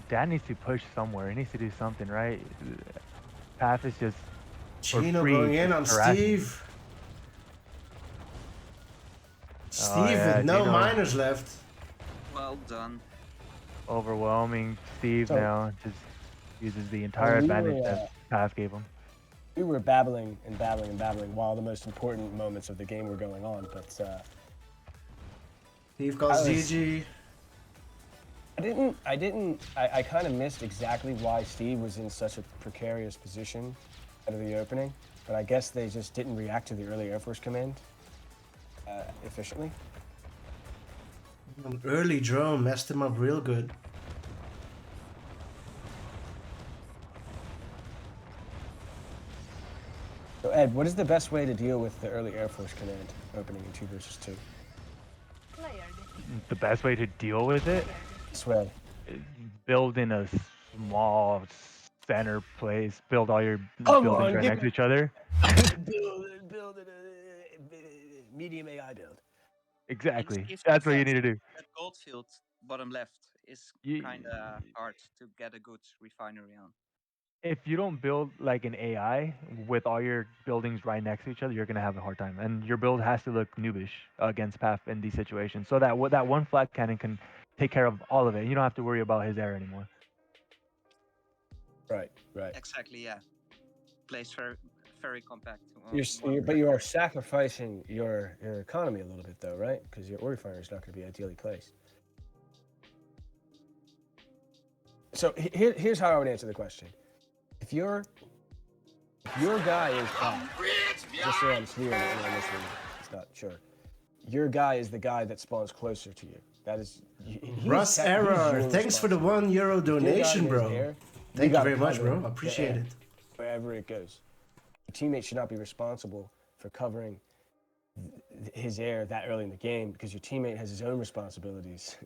Dan needs to push somewhere. He needs to do something, right? Path is just for Gino free, going in just on harassing. Steve. Steve yeah, with no Gino. miners left. Well done. Overwhelming Steve So- now. Just uses the entire we advantage were, that Path gave him. We were babbling and babbling and babbling while the most important moments of the game were going on, but Steve calls I was- GG. I kind of missed exactly why Steve was in such a precarious position out of the opening, but I guess they just didn't react to the early Air Force command efficiently. An early drone messed him up real good. So Ed, what is the best way to deal with the early Air Force command opening in 2 versus 2? Player defeated. The best way to deal with it, This way. build in a small center place, build all your Come buildings on, right give next to me- each other. build a medium AI build. Exactly. If That's what you defense, need to do. that goldfield bottom left is You- kind of hard to get a good refinery on. If you don't build like an AI with all your buildings right next to each other, you're gonna have a hard time. And your build has to look noobish against Path in these situations, so that that one flat cannon can take care of all of it. You don't have to worry about his air anymore. Right, right. Exactly, yeah. Plays very compact. But you are sacrificing your economy a little bit, though, right? Because your ore refinery is not going to be ideally placed. So here's how I would answer the question: if your guy is just so I'm clear, and I'm listening, it's not sure. Your guy is the guy that spawns closer to you. That is Russ Error, thanks for the €1 donation, bro. Thank you very much, bro. Appreciate it. Wherever it goes, your teammate should not be responsible for covering his air that early in the game, because your teammate has his own responsibilities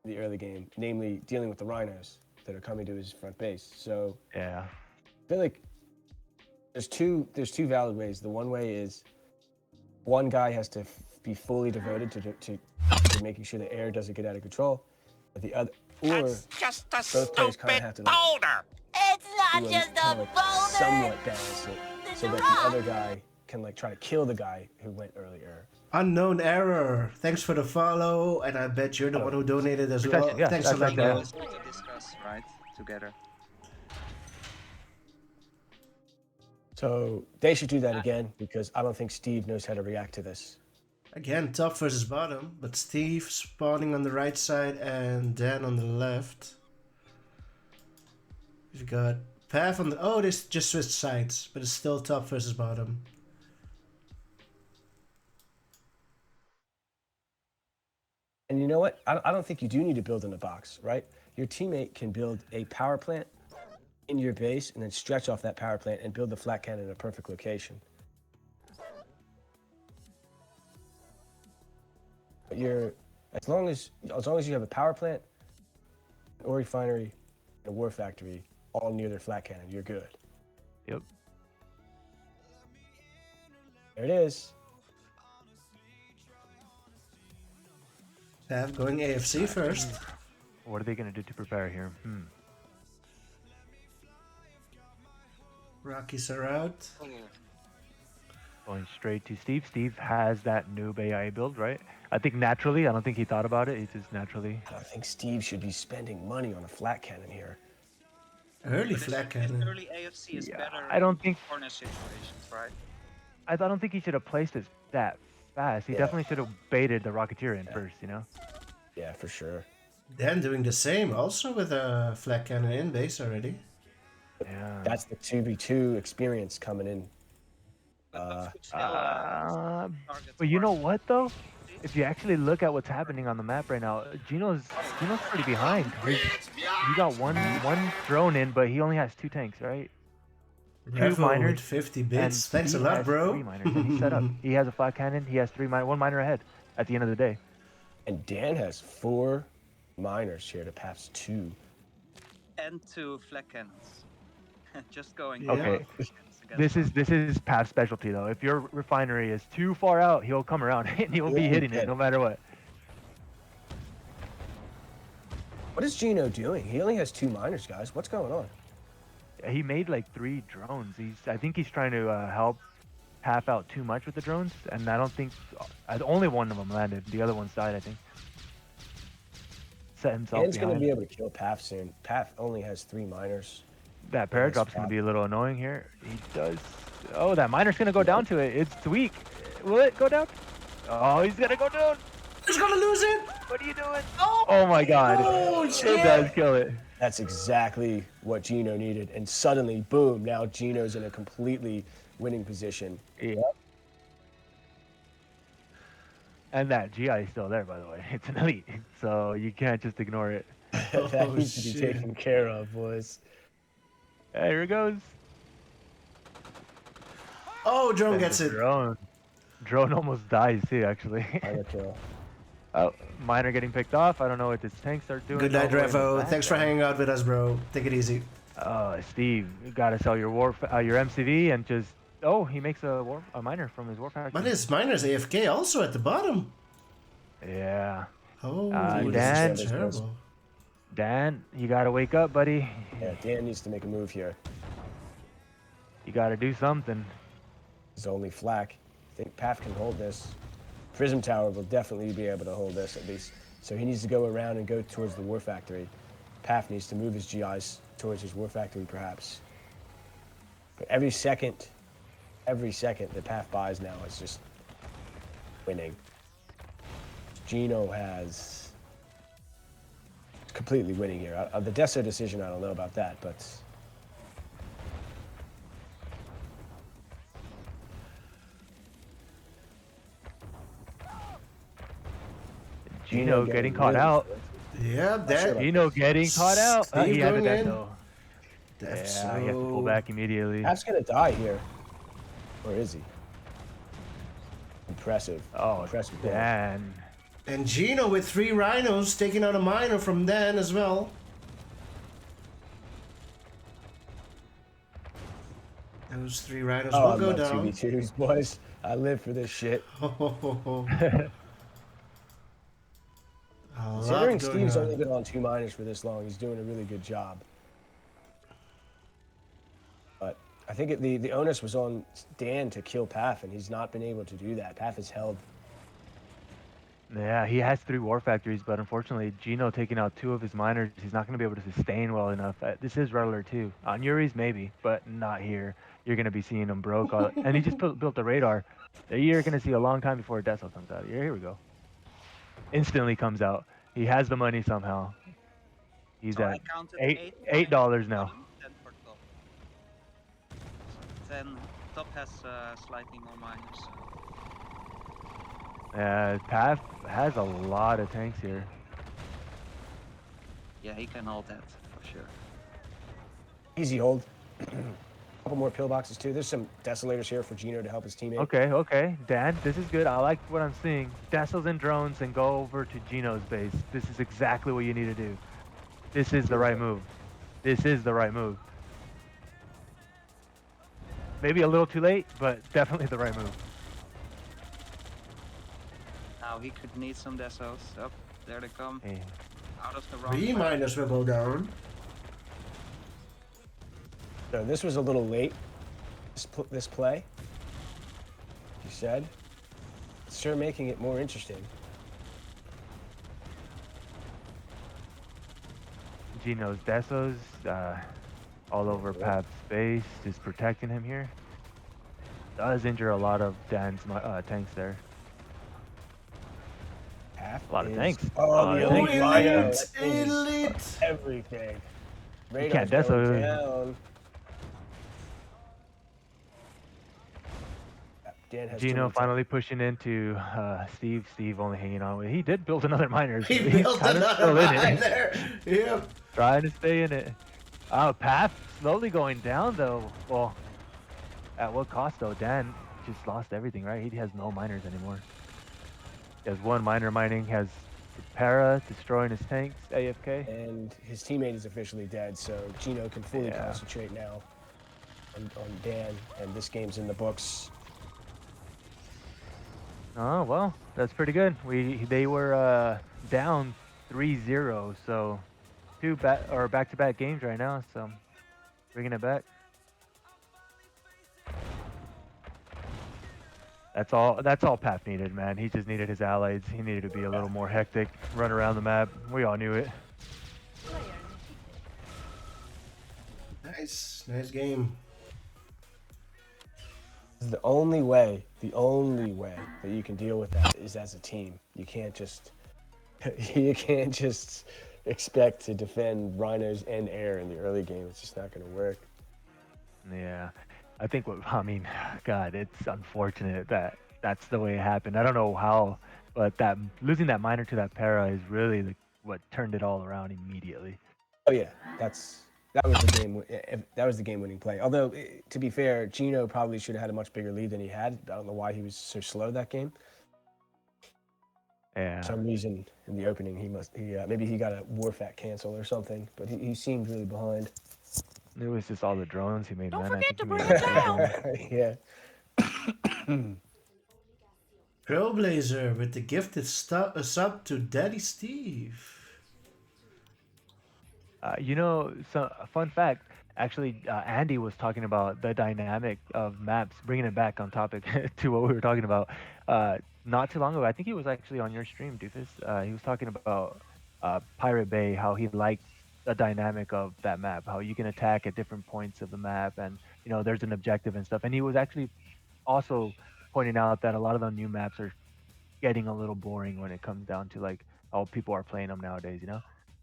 in the early game, namely dealing with the rhinos that are coming to his front base. So Yeah. I feel like there's two valid ways. The one way is one guy has to be fully devoted to making sure the air doesn't get out of control, but the other, or Just a both players kind of have to like, boulder. It's not do just a kind of like boulder. somewhat balance it, so that the other guy can like try to kill the guy who went earlier. Unknown Error, thanks for the follow, and I bet you're the one who donated as well. Yeah, Thanks a that's lot, like bro. Always good to discuss, right? Together. So they should do that again, because I don't think Steve knows how to react to this. Again, top versus bottom, but Steve spawning on the right side and Dan on the left. We've got Paf on the... Oh, they just switched sides, but it's still top versus bottom. And you know what? I don't think you do need to build in a box, right? Your teammate can build a power plant in your base and then stretch off that power plant and build the flat cannon in a perfect location. But as long as you have a power plant, an ore refinery, and a war factory all near their flat cannon, you're good. Yep. There it is. Paf going AFC first. What are they gonna do to prepare here? Rockies are out. Going straight to Steve. Steve has that noob AI build, right? I think naturally. I don't think he thought about it. He just naturally. I don't think Steve should be spending money on a flat cannon here. Early But flat this cannon. early AFC is Yeah, better I don't in think- corner situations, right? I don't think he should have placed it that fast. He Yeah. definitely should have baited the Rocketeer in first. You know. Yeah, for sure. Dan doing the same, also with a flat cannon in base already. Yeah. That's the 2v2 experience coming in. But you know what though? If you actually look at what's happening on the map right now, Gino's pretty behind. He got one drone in, but he only has 2 tanks, right? Revo miners with 50 And bits. Thanks a Steve lot, has bro. 3 miners, and he's set up. He has a flat cannon. He has 1 miner ahead at the end of the day. And Dan has 4 miners here to Paf's 2. And 2 flat cannons. Just going. Yeah. Okay. This is Pav's specialty though. If your refinery is too far out, he'll come around and he'll be Yeah, hitting he it no matter what. What is Gino doing? He only has 2 miners, guys. What's going on? He made like 3 drones. I think he's trying to help Pav out too much with the drones, and I don't think only one of them landed. The other one died, I think. Set himself Dan's going to behind. be able to kill Paf soon. Paf only has 3 miners. That paradrop's going to be a little annoying here. He does. Oh, that miner's going to go down to it. It's weak. Will it go down? Oh, he's going to go down. He's gonna lose it! What are you doing? Oh my god. Oh, It shit! does kill it. That's exactly what Gino needed. And suddenly, boom, now Gino's in a completely winning position. Yeah. And that GI is still there, by the way. It's an elite, so you can't just ignore it. That needs to be shit. taken care of, boys. Here it goes. Oh, drone gets it. Drone almost dies too, actually. Miner kill. Oh, miner getting picked off. I don't know what his tanks are doing. Good night, all the way in the Revo. back Thanks for there. hanging out with us, bro. Take it easy. Steve, you gotta sell your your MCV and just. Oh, he makes a miner from his war factory. But his miner's AFK also at the bottom. Yeah. Oh, Dan? this is terrible. Dan, you gotta wake up, buddy. Yeah, Dan needs to make a move here. You gotta do something. It's only flak. I think Paf can hold this. Prism Tower will definitely be able to hold this at least. So he needs to go around and go towards the war factory. Paf needs to move his GIs towards his war factory perhaps. But every second that Paf buys now is just winning. Gino has completely winning here. The Deso decision, I don't know about that, but Gino getting caught out. Yeah, that. Gino getting caught out. Steve He had going that in. though. That's Yeah, he has to pull back immediately. Paf's gonna die here. Or is he? Impressive. Oh, Impressive goal. Dan. And Gino with 3 rhinos taking out a miner from Dan as well. Those 3 rhinos Oh, I will go love down. 2v2s, boys. I live for this shit. Considering Steve's only been on 2 miners for this long, he's doing a really good job. But I think the onus was on Dan to kill Paf, and he's not been able to do that. Paf has held. Yeah, he has 3 war factories, but unfortunately, Gino taking out 2 of his miners, he's not going to be able to sustain well enough. This is Rattler too. On Yuri's maybe, but not here. You're going to be seeing him broke. And he just built the radar. You're gonna see a long time before Deso comes out. Here we go. Instantly comes out. He has the money somehow. He's So I at counted $8 now. bottom, 10 for top. So 10 top has slightly more miners. Paf has a lot of tanks here. Yeah, he can hold that for sure. Easy hold. Couple more pillboxes too. There's some desolators here for Gino to help his teammate. Okay. Dan, this is good. I like what I'm seeing. Desos and drones and go over to Gino's base. This is exactly what you need to do. This is the right move. This is the right move. Maybe a little too late, but definitely the right move. Now he could need some desos. Oh, there they come. Hey. Out of the wrong 3 side. miners will go down. So this was a little late. This play, you said. It's sure making it more interesting. Gino's Desos all over Paf's base, just protecting him here. Does injure a lot of Dan's tanks there. Half A lot of is- tanks. Oh, the Oh, elite elite, Rhino. That thing is elite. everything. You can't Radar's going deso. down. Dan has too Gino many finally pushing into Steve. Steve only hanging on with. He did build another miner. So He he's built kind of another still in it. miner. Yep. Trying to stay in it. Paf slowly going down though. Well, at what cost though? Dan just lost everything, right? He has no miners anymore. He has one miner mining. Has Para destroying his tanks. AFK. And his teammate is officially dead, so Gino can fully Yeah. concentrate now on Dan, and this game's in the books. Oh well, that's pretty good. They were down 3-0, so back-to-back games right now. So bringing it back. That's all Paf needed, man. He just needed his allies. He needed to be a little more hectic, run around the map. We all knew it. Player defeated. Nice game. The only way that you can deal with that is as a team. You can't just expect to defend rhinos and air in the early game. It's just not going to work. Yeah, God, it's unfortunate that that's the way it happened. I don't know how, but losing that miner to that para is really what turned it all around immediately. Oh yeah, that was the game. That was the game-winning play. Although, to be fair, Gino probably should have had a much bigger lead than he had. I don't know why he was so slow that game. Yeah. For some reason in the opening, maybe he got a Warfat cancel or something. But he seemed really behind. It was just all the drones he made. Don't man. I forget think to he bring made it down. Yeah. Trailblazer with the gifted sub to Daddy Steve. So a fun fact. Actually, Andy was talking about the dynamic of maps, bringing it back on topic to what we were talking about. Not too long ago, I think he was actually on your stream, Doofus. He was talking about Pirate Bay, how he liked the dynamic of that map, how you can attack at different points of the map, and there's an objective and stuff. And he was actually also pointing out that a lot of the new maps are getting a little boring when it comes down to like how people are playing them nowadays.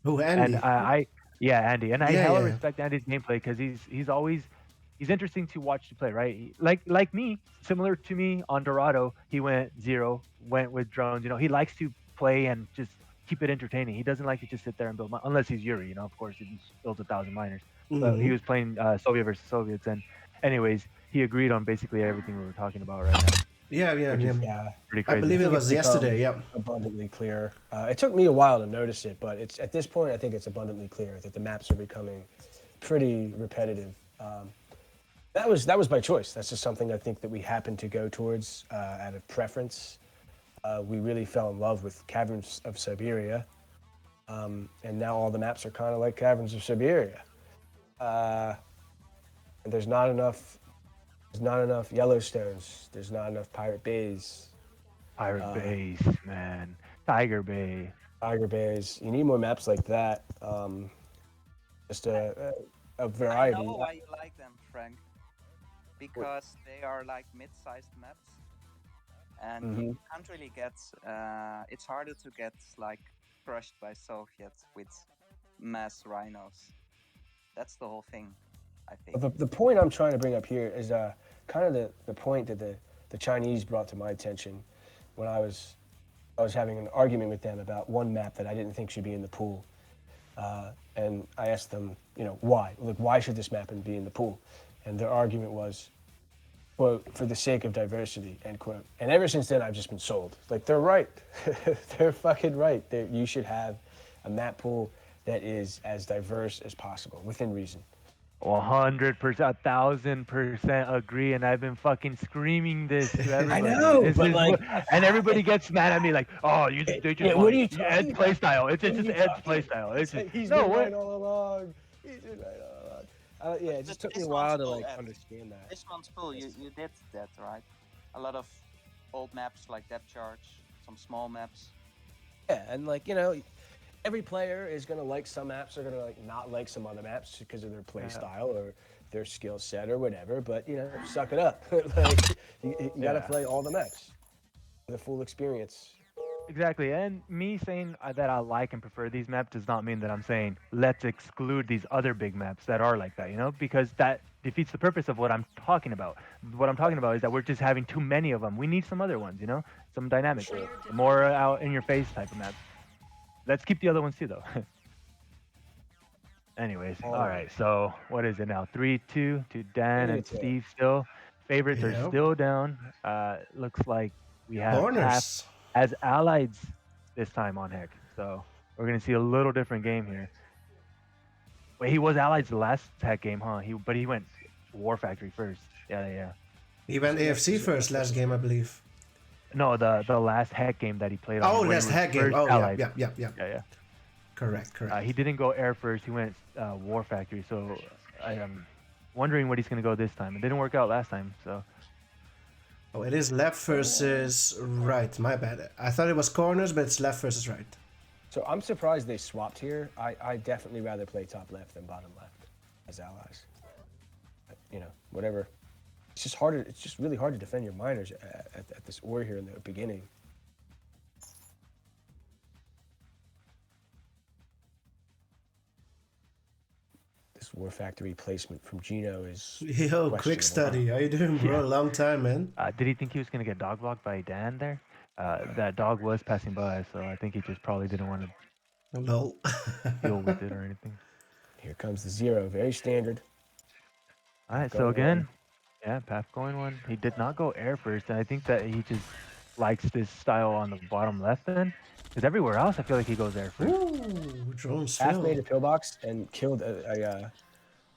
Oh, Andy. And Andy, and I Yeah, hella yeah. respect Andy's gameplay because he's interesting to watch to play, right? Like me, similar to me on Dorado, he went 0, went with drones. He likes to play and just keep it entertaining. He doesn't like to just sit there and build, unless he's Yuri, of course, he builds 1,000 miners. But he was playing Soviet versus Soviets, and anyways, he agreed on basically everything we were talking about right now. Yeah. Yeah. Pretty I crazy. believe it think was it's become yesterday. Yeah. Abundantly clear. It took me a while to notice it, but it's at this point I think it's abundantly clear that the maps are becoming pretty repetitive. That was by choice. That's just something I think that we happened to go towards out of preference. We really fell in love with Caverns of Siberia, and now all the maps are kind of like Caverns of Siberia. And there's not enough Yellowstones. There's not enough Pirate Bays. Pirate Bays, man. Tiger Bay. Tiger Bays. You need more maps like that. Just a variety. I know why you like them, Frank. Because they are like mid-sized maps, and you can't really get. It's harder to get like crushed by Soviets with mass rhinos. That's the whole thing, I think. The point I'm trying to bring up here is kind of the point that the Chinese brought to my attention when I was having an argument with them about one map that I didn't think should be in the pool. And I asked them, why? Like, why should this map be in the pool? And their argument was, quote, for the sake of diversity, end quote. And ever since then, I've just been sold. Like, they're right. They're fucking right. You should have a map pool that is as diverse as possible, within reason. 100%, 1,000% agree, and I've been fucking screaming this to everybody. I know, This but is like, and everybody gets mad at me like, oh, they just what are you Ed's talking play about? style. It's just Ed's play style. It's just He's no been what. right all along. He's been right all along. Yeah, it just took me a while to like understand that. This one's cool. You did that, right? A lot of old maps like Depth Charge, some small maps. Yeah, and like every player is gonna like some maps, are gonna like not like some other maps because of their play style or their skill set or whatever. But suck it up. Like you gotta play all the maps, the full experience. Exactly, and me saying that I like and prefer these maps does not mean that I'm saying let's exclude these other big maps that are like that, because that defeats the purpose of what I'm talking about. What I'm talking about is that we're just having too many of them. We need some other ones, some dynamic, more out in your face type of maps. Let's keep the other ones too, though. Anyways, all right. So what is it now? 3-2 to Dan and Steve still. Favorites are still down. Looks like we have Corners. Paf as allies this time on Heck. So we're gonna see a little different game here. Wait, he was allies the last Heck game, huh? But he went War Factory first. Yeah. He went AFC first last game, I believe. No, the last Heck game that he played on. Oh, last Heck game. Oh, yeah. Correct. He didn't go air first. He went War Factory. So I'm wondering what he's going to go this time. It didn't work out last time. So. Oh, it is left versus right. My bad. I thought it was corners, but it's left versus right. So I'm surprised they swapped here. I definitely rather play top left than bottom left as allies. But, whatever. It's just harder. It's just really hard to defend your miners at this war here in the beginning. This War Factory placement from Gino is Yo, quick study. How you doing, bro? Long time, man. Did he think he was going to get dog blocked by Dan there? That dog was passing by, so I think he just probably didn't want to Lol. deal with it or anything. Here comes the 0. Very standard. All right, so again, Paf going one. He did not go air first, and I think that he just likes this style on the bottom left then. Because everywhere else, I feel like he goes air first. Ooh, drones Paf made a pillbox and killed a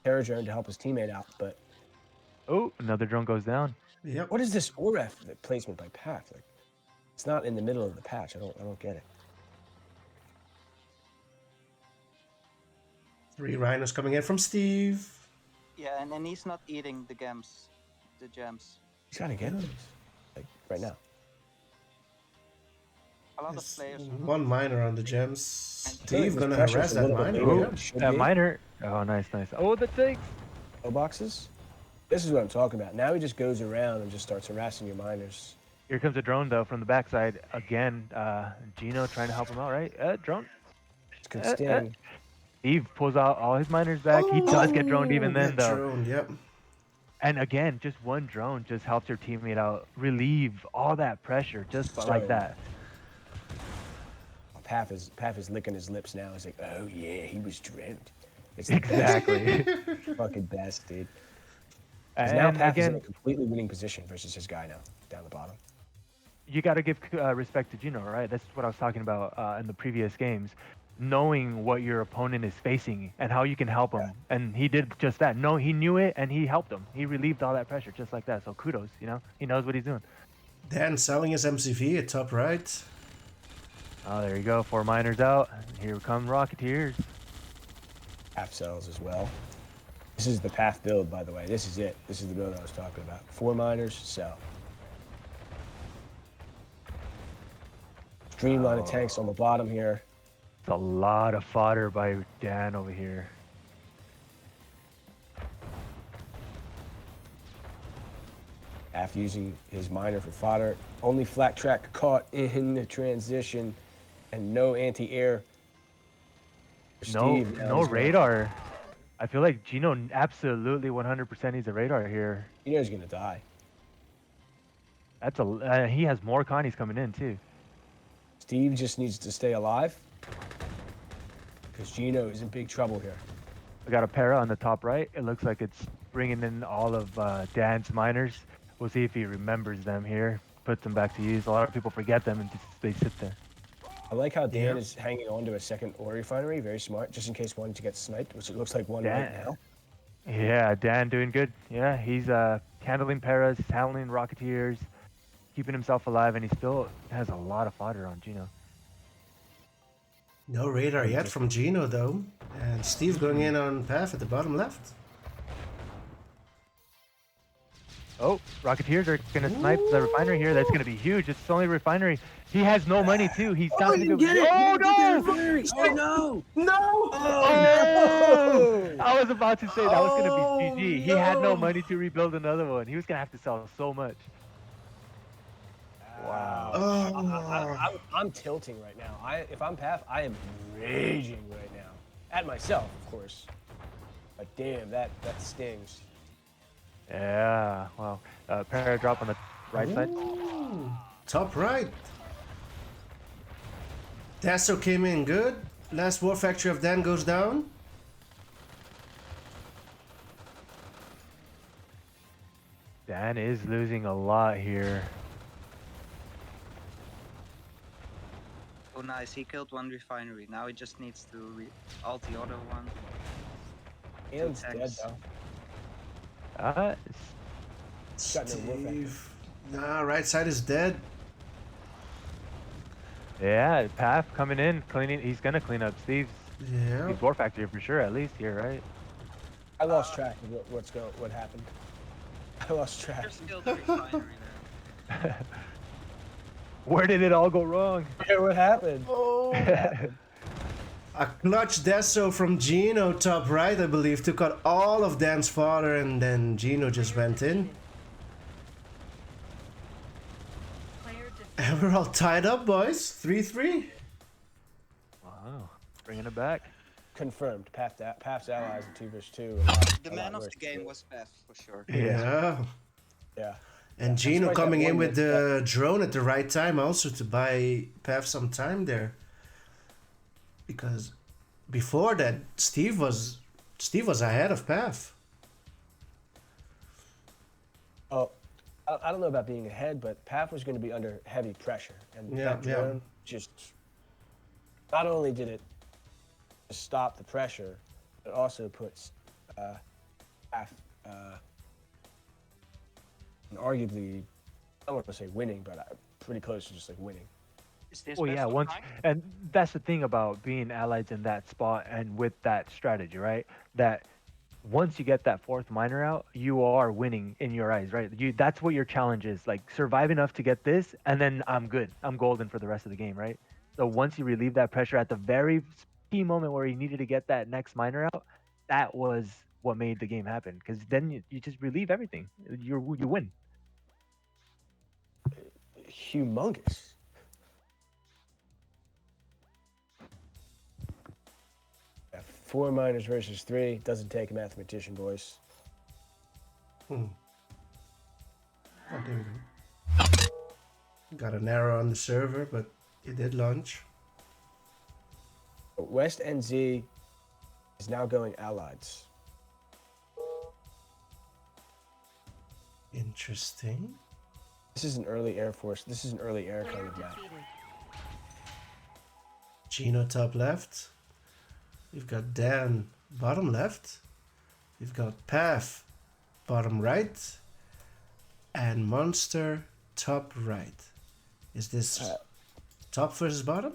terror drone to help his teammate out, but... Oh, another drone goes down. Yep. What is this ORF placement by Paf? Like, it's not in the middle of the patch. I don't get it. 3 rhinos coming in from Steve. Yeah, and he's not eating the gems. He's gotta get them, like right now. A lot of players. One miner on the gems. Steve gonna harass that miner. Ooh, that miner. Oh, nice. Oh, the things. Boxes. This is what I'm talking about. Now he just goes around and just starts harassing your miners. Here comes a drone though from the backside again. Gino trying to help him out, right? Drone. It's good sting. Steve pulls out all his miners back. He does get droned even then though. Drone, yep. And again, just one drone just helps your teammate out, relieve all that pressure just like that. Paf is licking his lips now. He's like, oh yeah, he was dreamt. It's exactly. Fucking best, dude. And now Paf is in again, a completely winning position versus his guy now, down the bottom. You got to give respect to Gino, right? That's what I was talking about in the previous games. Knowing what your opponent is facing and how you can help him. And he did just that. No, he knew it and he helped him. He relieved all that pressure just like that. So kudos, he knows what he's doing. Dan selling his MCV at top right. Oh, there you go. 4 miners out. Here come Rocketeers. Paf sells as well. This is the Paf build, by the way. This is it. This is the build I was talking about. 4 miners, sell. Streamline of tanks on the bottom here. It's a lot of fodder by Dan over here. After using his miner for fodder, only flat track caught in the transition, and no anti-air. for No, Steve. Now no he's gonna- radar. I feel like Gino absolutely 100% needs a radar here. He knows he's gonna die. That's a. He has more Connies coming in too. Steve just needs to stay alive, because Gino is in big trouble here. We got a para on the top right. It looks like it's bringing in all of Dan's miners. We'll see if he remembers them here. Puts them back to use. A lot of people forget them and just, they sit there. I like how Dan Yeah. is hanging on to a second ore refinery, very smart, just in case one to get sniped, which it looks like one right Dan. now. Yeah, Dan doing good. Yeah, he's handling paras, he's handling rocketeers, keeping himself alive, and he still has a lot of fodder on Gino. No radar yet from Gino though. And Steve going in on Paf at the bottom left. Oh, rocketeers are gonna snipe the refinery here. That's gonna be huge. It's the only refinery. He has no money too. He's not gonna be able. Oh no! Oh no! No! Oh! I was about to say that was gonna Oh, be GG. He had no no. money to rebuild another one. He was gonna have to sell so much. Wow. Oh. I'm tilting right now. If I'm Paf, I am raging right now. At myself, of course. But damn, that stings. Yeah. Wow. Para drop on the right side. Ooh, top right. Dasso came in good. Last war factory of Dan goes down. Dan is losing a lot here. Oh, nice. He killed one refinery. Now he just needs to alt the other one. Ian's dead tanks. though. Got no war factory. Steve. Nah, right side is dead. Yeah, Paf coming in, cleaning. He's gonna clean up Steve's Yeah. war factory for sure, at least here, right? I lost track of what happened. I lost track. Just killed the refinery there. Where did it all go wrong? Yeah, what happened? Oh. A clutch Deso from Gino top right, I believe, took out all of Dan's fodder and then Gino just went in. And we're all tied up, boys. 3-3. Wow, bringing it back. Confirmed. Paf's allies in 2 vs 2. The man of the game was Paf, for sure. Yeah. Yeah. And Gino Despite that coming in one with the drone at the right time also to buy Paf some time there. Because before that, Steve was ahead of Paf. Oh, I don't know about being ahead, but Paf was going to be under heavy pressure, and Yeah, that drone just not only did it stop the pressure, but also puts Paf in arguably, I don't want to say winning, but pretty close to just like winning. Is this Well, yeah, best of once, time? and that's the thing about being allies in that spot and with that strategy, right? That once you get that fourth miner out, you are winning in your eyes, right? That's what your challenge is. Like, survive enough to get this, and then I'm good. I'm golden for the rest of the game, right? So once you relieve that pressure at the very key moment where you needed to get that next miner out, that was what made the game happen. Because then you just relieve everything. You win. Humongous. Yeah, 4 miners versus 3 doesn't take a mathematician, boys. Oh, there we go. Got an error on the server, but it did launch. West NZ is now going allies. Interesting. This is an early Air Force. This is an early air kind of map. Gino top left. We've got Dan bottom left. We've got Paf bottom right. And Monster top right. Is this top versus bottom?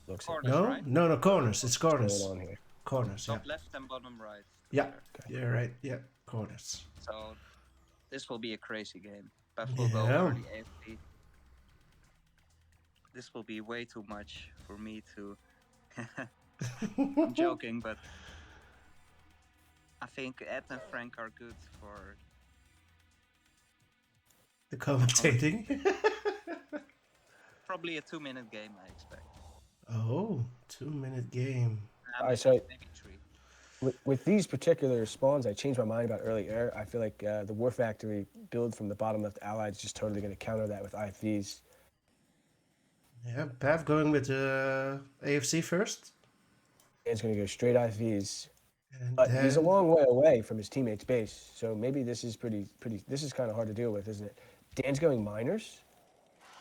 Looks like Corners, No? right? No, corners. It's what's corners. going on here. Corners, yeah. Top left and bottom right. Yeah, you're right. Yeah, corners. So this will be a crazy game. Paf will go Yeah. early AFK. This will be way too much for me to. I'm joking, but I think Ed and Frank are good for The commentating. Probably a 2-minute game, I expect. Oh, 2-minute game. Alright, so Maybe 3. with these particular spawns, I changed my mind about early air. I feel like the War Factory build from the bottom left ally is just totally going to counter that with IFVs. Yeah, Pav going with AFC first. Dan's going to go straight IFVs. And But he's a then- long way away from his teammate's base, so maybe this is this is kind of hard to deal with, isn't it? Dan's going miners.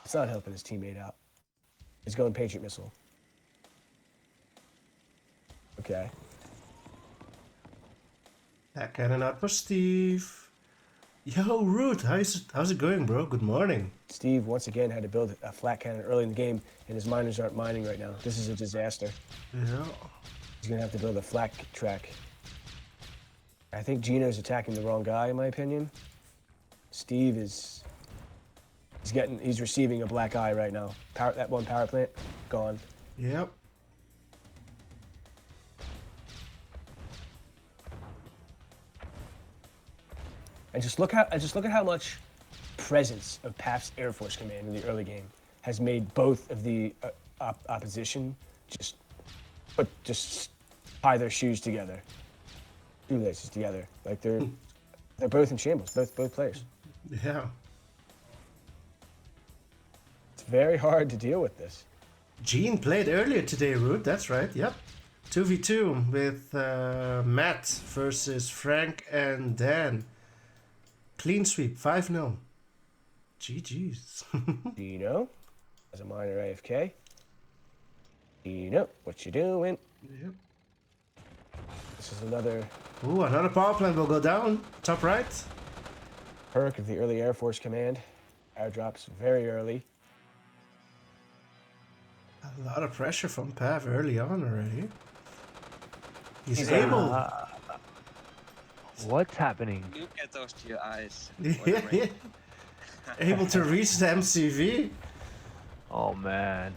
It's not helping his teammate out. He's going Patriot Missile. Okay. Back cannon out for Steve. Yo, Root, how's it going, bro? Good morning. Steve once again had to build a flat cannon early in the game, and his miners aren't mining right now. This is a disaster. Yeah. He's gonna have to build a flat track. I think Gino's attacking the wrong guy, in my opinion. Steve is he's receiving a black eye right now. That one power plant gone. Yep. And just look at how much presence of Paf's Air Force Command in the early game has made both of the opposition just tie their shoelaces together. Like they're both in shambles, both players. Yeah. It's very hard to deal with this. Gene played earlier today, Root. That's right. Yep. 2v2 with Matt versus Frank and Dan. Clean sweep, 5-0. GG's. Gino, as a minor AFK. Gino, what you doing? Yep. This is another Ooh, another power plant will go down. Top right. perk of the early Air Force Command. Airdrops very early. A lot of pressure from Pav early on already. He's He's able. What's happening? Look at those 2 eyes. Able to reach the MCV. Oh man.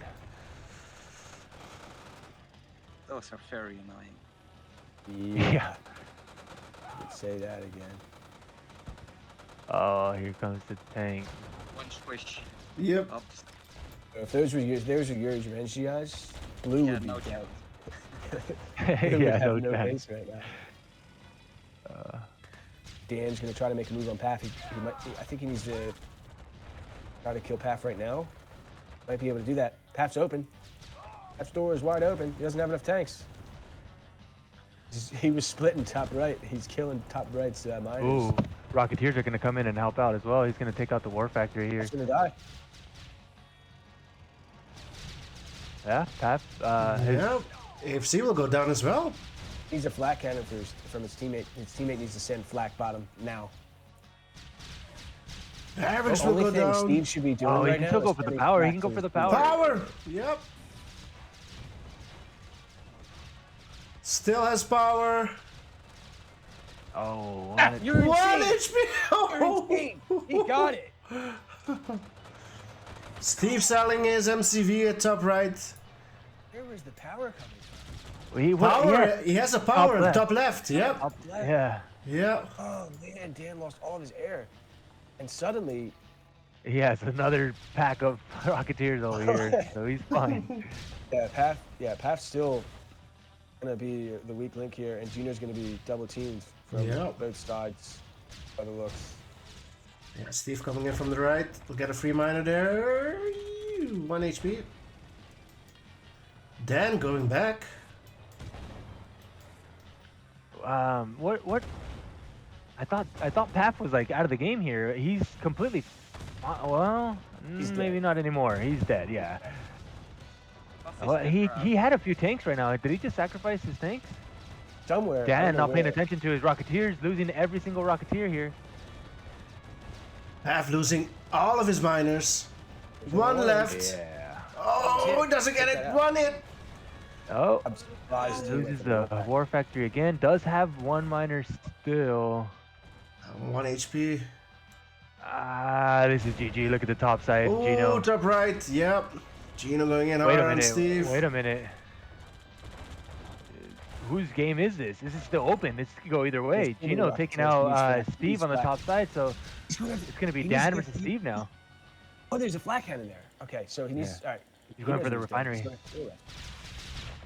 Those are very annoying. Yeah. Let's say that again. Oh, here comes the tank. One squish. Yep. Up. If those were your revenge guys, blue Yeah, would be no dead. Yeah, Would have no no chance. base right now. Dan's gonna try to make a move on Paf. I think he needs to try to kill Paf right now. Might be able to do that. Paf's open. Paf's door is wide open. He doesn't have enough tanks. He was splitting top right. He's killing top right's miners. Ooh, Rocketeers are gonna come in and help out as well. He's gonna take out the War Factory here. He's gonna die. Yeah, Paf. His- Yep. AFC will go down as well. He's a flat cannon from his teammate. His teammate needs to send flak bottom now. Average The will only go thing down. Steve should be doing Oh, he right can now still go is for the sending power. He flak can go to for the his power. Power. Yep. Still has power. Oh, You're 1 insane. HP. You're insane. He got it. Steve selling his MCV at top right. Where was the power coming Power. Yeah. He has a power Top left. top left. Yep. from? Left. Yeah, Yeah. Oh man, Dan lost all of his air, and suddenly he has another pack of Rocketeers over here, so he's fine. Paf's still gonna be the weak link here, and Gino's gonna be double teamed from Yeah. both sides by the looks. Yeah. Steve coming in from the right. We'll get a free miner there. 1 HP. Dan going back. What? I thought Paf was like out of the game here. He's completely. Well, He's maybe dead. not anymore. He's dead. Yeah. Puff is Well, dead, he bro. he had a few tanks right now. Did he just sacrifice his tanks? Somewhere. I don't Dan know not paying where. attention to his Rocketeers, losing every single Rocketeer here. Pav losing all of his miners. One left. Yeah. Oh, doesn't get it. 1 hit. Oh, I'm surprised he loses went for the War War Factory again. Does have one miner still. 1 HP. Ah, this is GG. Look at the top side, Oh, Gino. top right. Yep. Gino going in Wait hard a on minute. Steve. Wait a minute. whose game is this? This is still open. This could go either way. There's too many Gino taking Rocketeers. out He's flat. Steve He's on the flat. top side, so He's gonna- it's gonna be he needs to Dan get- versus Steve now. Oh, there's a flak cannon there. Okay, so he needs. Yeah. All right. He's He going knows for the what he's doing. refinery. He's going to do it.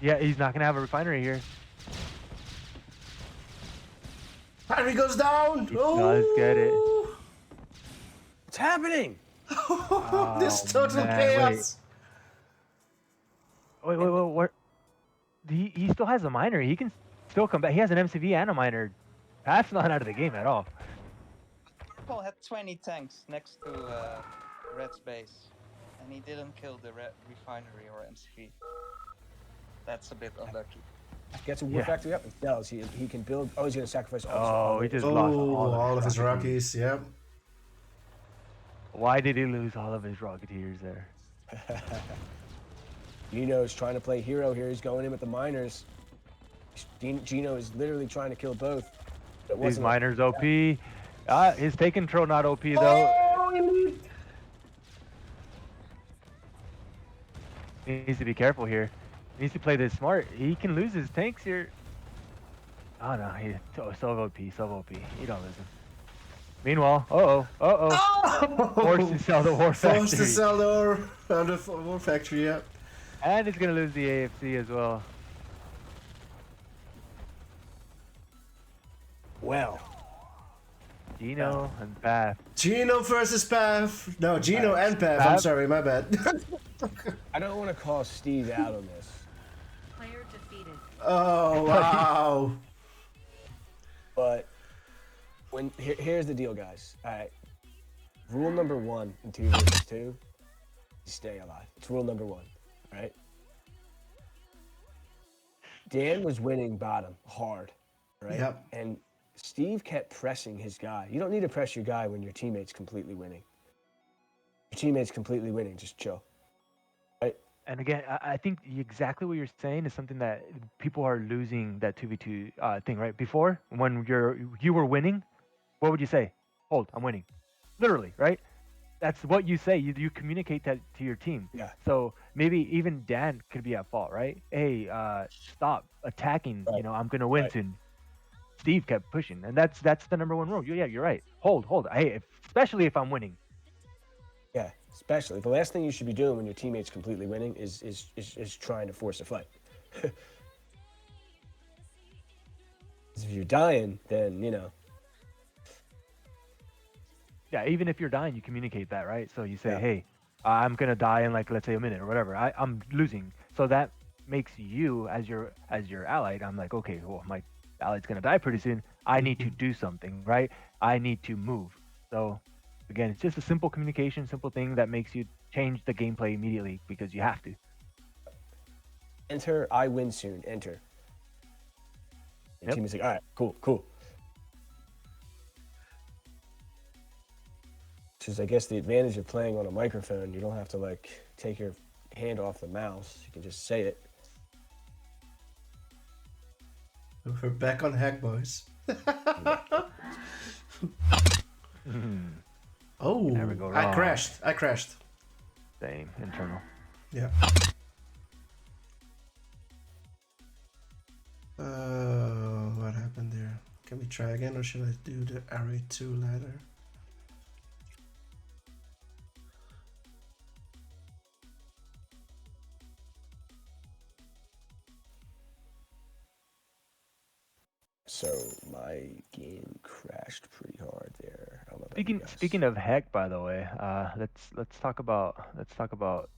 Yeah, he's not gonna have a refinery here. Henry goes down. He does get it. What's happening? This total man, chaos. Wait, what? He still has a miner. He can still come back. He has an MCV and a miner. That's not out of the game at all. Purple had 20 tanks next to Red's base, and he didn't kill the refinery or MCV. That's a bit unlucky. Gets a war Yeah. factory up and sells. He can build. Oh, he's going to sacrifice all his Oh, he just lost Oh, all of his Rocketeers. Rockies. Yep. Why did he lose all of his Rocketeers there? Gino's trying to play hero here. He's going in with the miners. Gino is literally trying to kill both. It These wasn't miners OP. His take control not OP though. He needs to be careful here. He needs to play this smart. He can lose his tanks here. Oh no, he's so OP, so OP. He don't lose him. Meanwhile, forced to sell the war factory. Forced to sell the war factory. Yep. And he's gonna lose the AFC as well. well. Gino and Paf. Gino versus Paf. No, Gino and Paf. I'm Paf? sorry, my bad. I don't want to call Steve out on this, Player defeated. Oh wow. but here's the deal, guys. All right. Rule number 1 in 2 versus 2: you stay alive. It's rule number 1. Right? Dan was winning bottom hard, right? Yep. And Steve kept pressing his guy. You don't need to press your guy when your teammate's completely winning. Your teammate's completely winning. Just chill. Right? And again, I think exactly what you're saying is something that people are losing that 2v2 thing, right? Before, when you were winning, what would you say? Hold, I'm winning. Literally, right? That's what you say. You communicate that to your team. Yeah. So maybe even Dan could be at fault, right? Hey, stop attacking. Right. You know, I'm gonna win Right. soon. Steve kept pushing, and that's the number one rule. Yeah, you're right. Hold. Hey, especially if I'm winning. Yeah. Especially the last thing you should be doing when your teammate's completely winning is trying to force a fight. 'Cause if you're dying, then you know. Yeah, even if you're dying, you communicate that, right? So you say, Yeah. hey, I'm gonna die in, like, let's say a minute or whatever. I'm losing, so that makes you as your allied. I'm like, okay, well, my allied's gonna die pretty soon. I need to do something, right? I need to move. So again, it's just a simple communication, simple thing that makes you change the gameplay immediately because you have to. Enter. I win soon. Enter. Your Yep. team is like, all right, cool. Which is, I guess, the advantage of playing on a microphone. You don't have to like take your hand off the mouse. You can just say it. We're back on Hack Boys. Oh, never go I wrong. crashed. Same internal. Yeah. What happened there? Can we try again, or should I do the array 2 ladder? So my game crashed pretty hard there. I don't know about you guys. Speaking of heck, by the way, let's talk about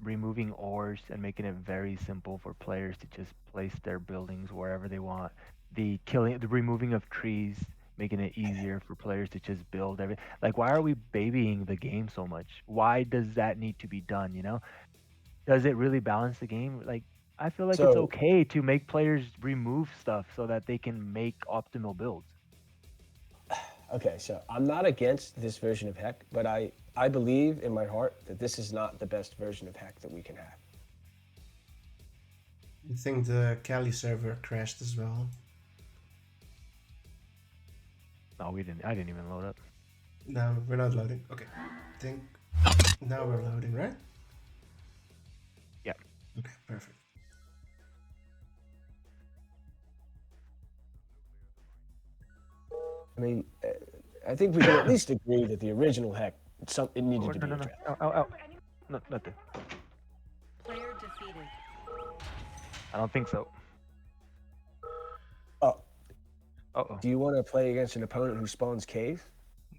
removing ores and making it very simple for players to just place their buildings wherever they want. The removing of trees, making it easier for players to just build everything. Like, why are we babying the game so much? Why does that need to be done? You know, does it really balance the game? Like, I feel like it's So- okay to make players remove stuff so that they can make optimal builds. Okay, so I'm not against this version of Heck, but I believe in my heart that this is not the best version of Heck that we can have. I think the Cali server crashed as well. No, we didn't. I didn't even load up. No, we're not loading. Okay. I think now we're loading, right? Yeah. Okay, perfect. I mean, I think we can at least agree that the original Heck, it needed to No, be no, no. addressed. Oh. No, nothing. Player defeated. I don't think so. Oh, Uh-oh. do you want to play against an opponent who spawns cave?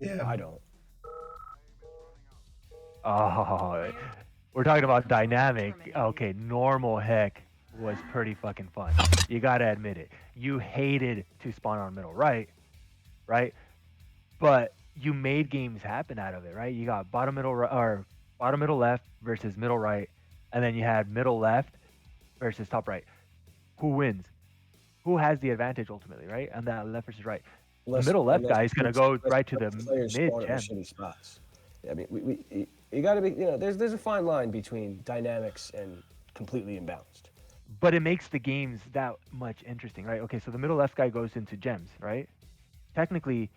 Yeah. I don't. Oh, we're talking about dynamic. Okay, normal Heck was pretty fucking fun. You gotta admit it. You hated to spawn on middle right? But you made games happen out of it, right? You got bottom middle or bottom middle left versus middle right, and then you had middle left versus top right. Who wins? Who has the advantage ultimately, right? And that left versus right. The middle left guy is gonna go right to the players mid spawn at gem. shitty spots. I mean, you got to be, there's a fine line between dynamics and completely imbalanced. But it makes the games that much interesting, right? Okay, so the middle left guy goes into gems, right? Technically,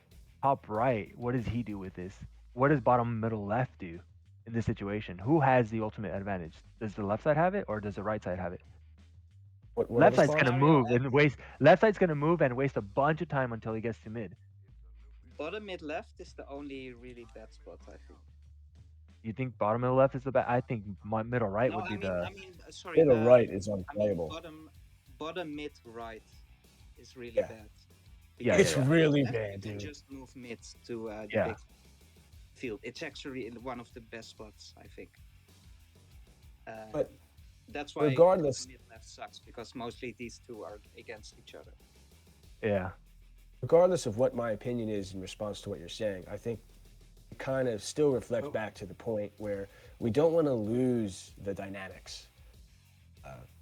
top right, what does he do with this? What does bottom middle left do in this situation? Who has the ultimate advantage? Does the left side have it or does the right side have it? What Left are the side's gonna spawns? move and waste. Left side's gonna move and waste a bunch of time until he gets to mid. Bottom mid left is the only really bad spot, I think. You think bottom middle left is the bad? I think middle right No, would be the. Sorry. Middle right is I mean, unplayable. bottom mid right is really Yeah. bad. Yeah, It's yeah. really left, bad, you can dude. just move mid to the Yeah. big field. It's actually one of the best spots, I think. But that's why regardless- mid left sucks, because mostly these two are against each other. Yeah. Regardless of what my opinion is in response to what you're saying, I think it kind of still reflects back to the point where we don't want to lose the dynamics.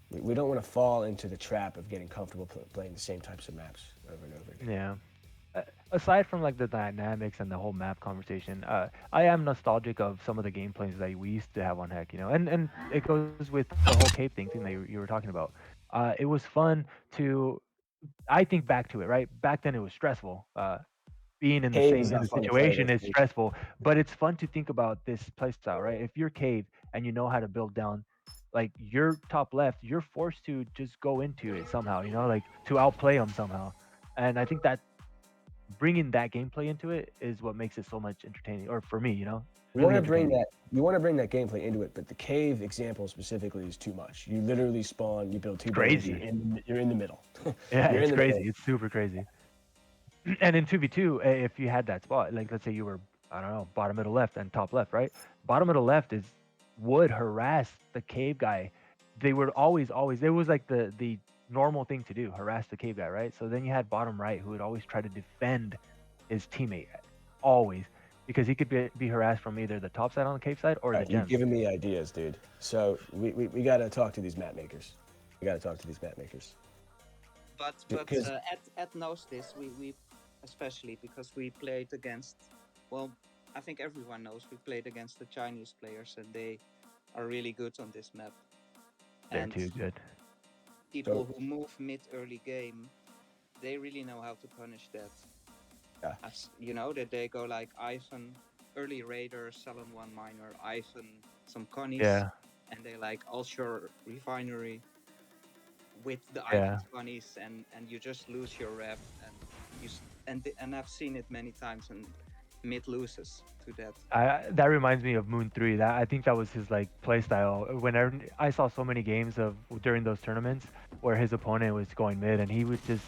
We don't want to fall into the trap of getting comfortable playing the same types of maps over and over again. Yeah. Aside from like the dynamics and the whole map conversation, I am nostalgic of some of the gameplays that we used to have on Heck, and it goes with the whole cave thing that you were talking about. It was fun to, I think back to it, right? Back then it was stressful. Being in the Cave is same in not the fun to play situation with, is dude. stressful, but it's fun to think about this playstyle, right? If you're cave and you know how to build down, like your top left, you're forced to just go into it somehow, like to outplay them somehow. And I think that bringing that gameplay into it is what makes it so much entertaining, or for me, You really want to bring entertaining. that. You want to bring that gameplay into it, but the cave example specifically is too much. You literally spawn. You build two buildings. Crazy. You're in the middle. Yeah, You're it's in the crazy. middle. It's super crazy. And in 2v2, if you had that spot, like let's say you were, I don't know, bottom middle left and top left, right? Bottom middle left would harass the cave guy. They would always, it was like the normal thing to do, harass the cave guy, right? So then you had bottom right who would always try to defend his teammate, always, because he could be harassed from either the top side on the cave side or the You've gems. given me ideas, dude. So we got to talk to these map makers. But Because- Ed knows this. We especially because we played against. Well, I think everyone knows we played against the Chinese players, and they are really good on this map. They're And too good. people who move mid early game, they really know how to punish that. Yeah. That they go like Ivan, early Raider, Salon 1 Miner, Ivan, some Connies, Yeah. and they like Offshore Refinery with the Yeah. Ivan Connies, and you just lose your rep, and I've seen it many times, and mid loses to that. That reminds me of Moon 3. That I think that was his like play style. Whenever I saw so many games during those tournaments where his opponent was going mid and he would just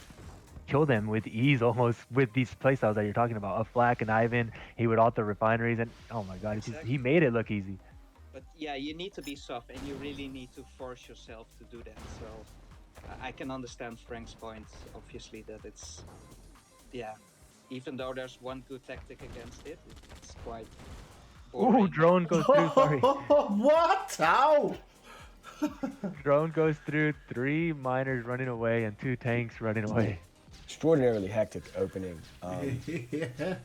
kill them with ease, almost with these play styles that you're talking about. A Flak and Ivan, he would ult the refineries, and oh my god, he made it look easy. But yeah, you need to be soft, and you really need to force yourself to do that. So I can understand Frank's point, obviously, that it's, yeah, even though there's one good tactic against it, it's quite boring. Ooh, drone goes through. Sorry, What? How? drone goes through. 3 miners running away and 2 tanks running away. Extraordinarily hectic opening. Yeah.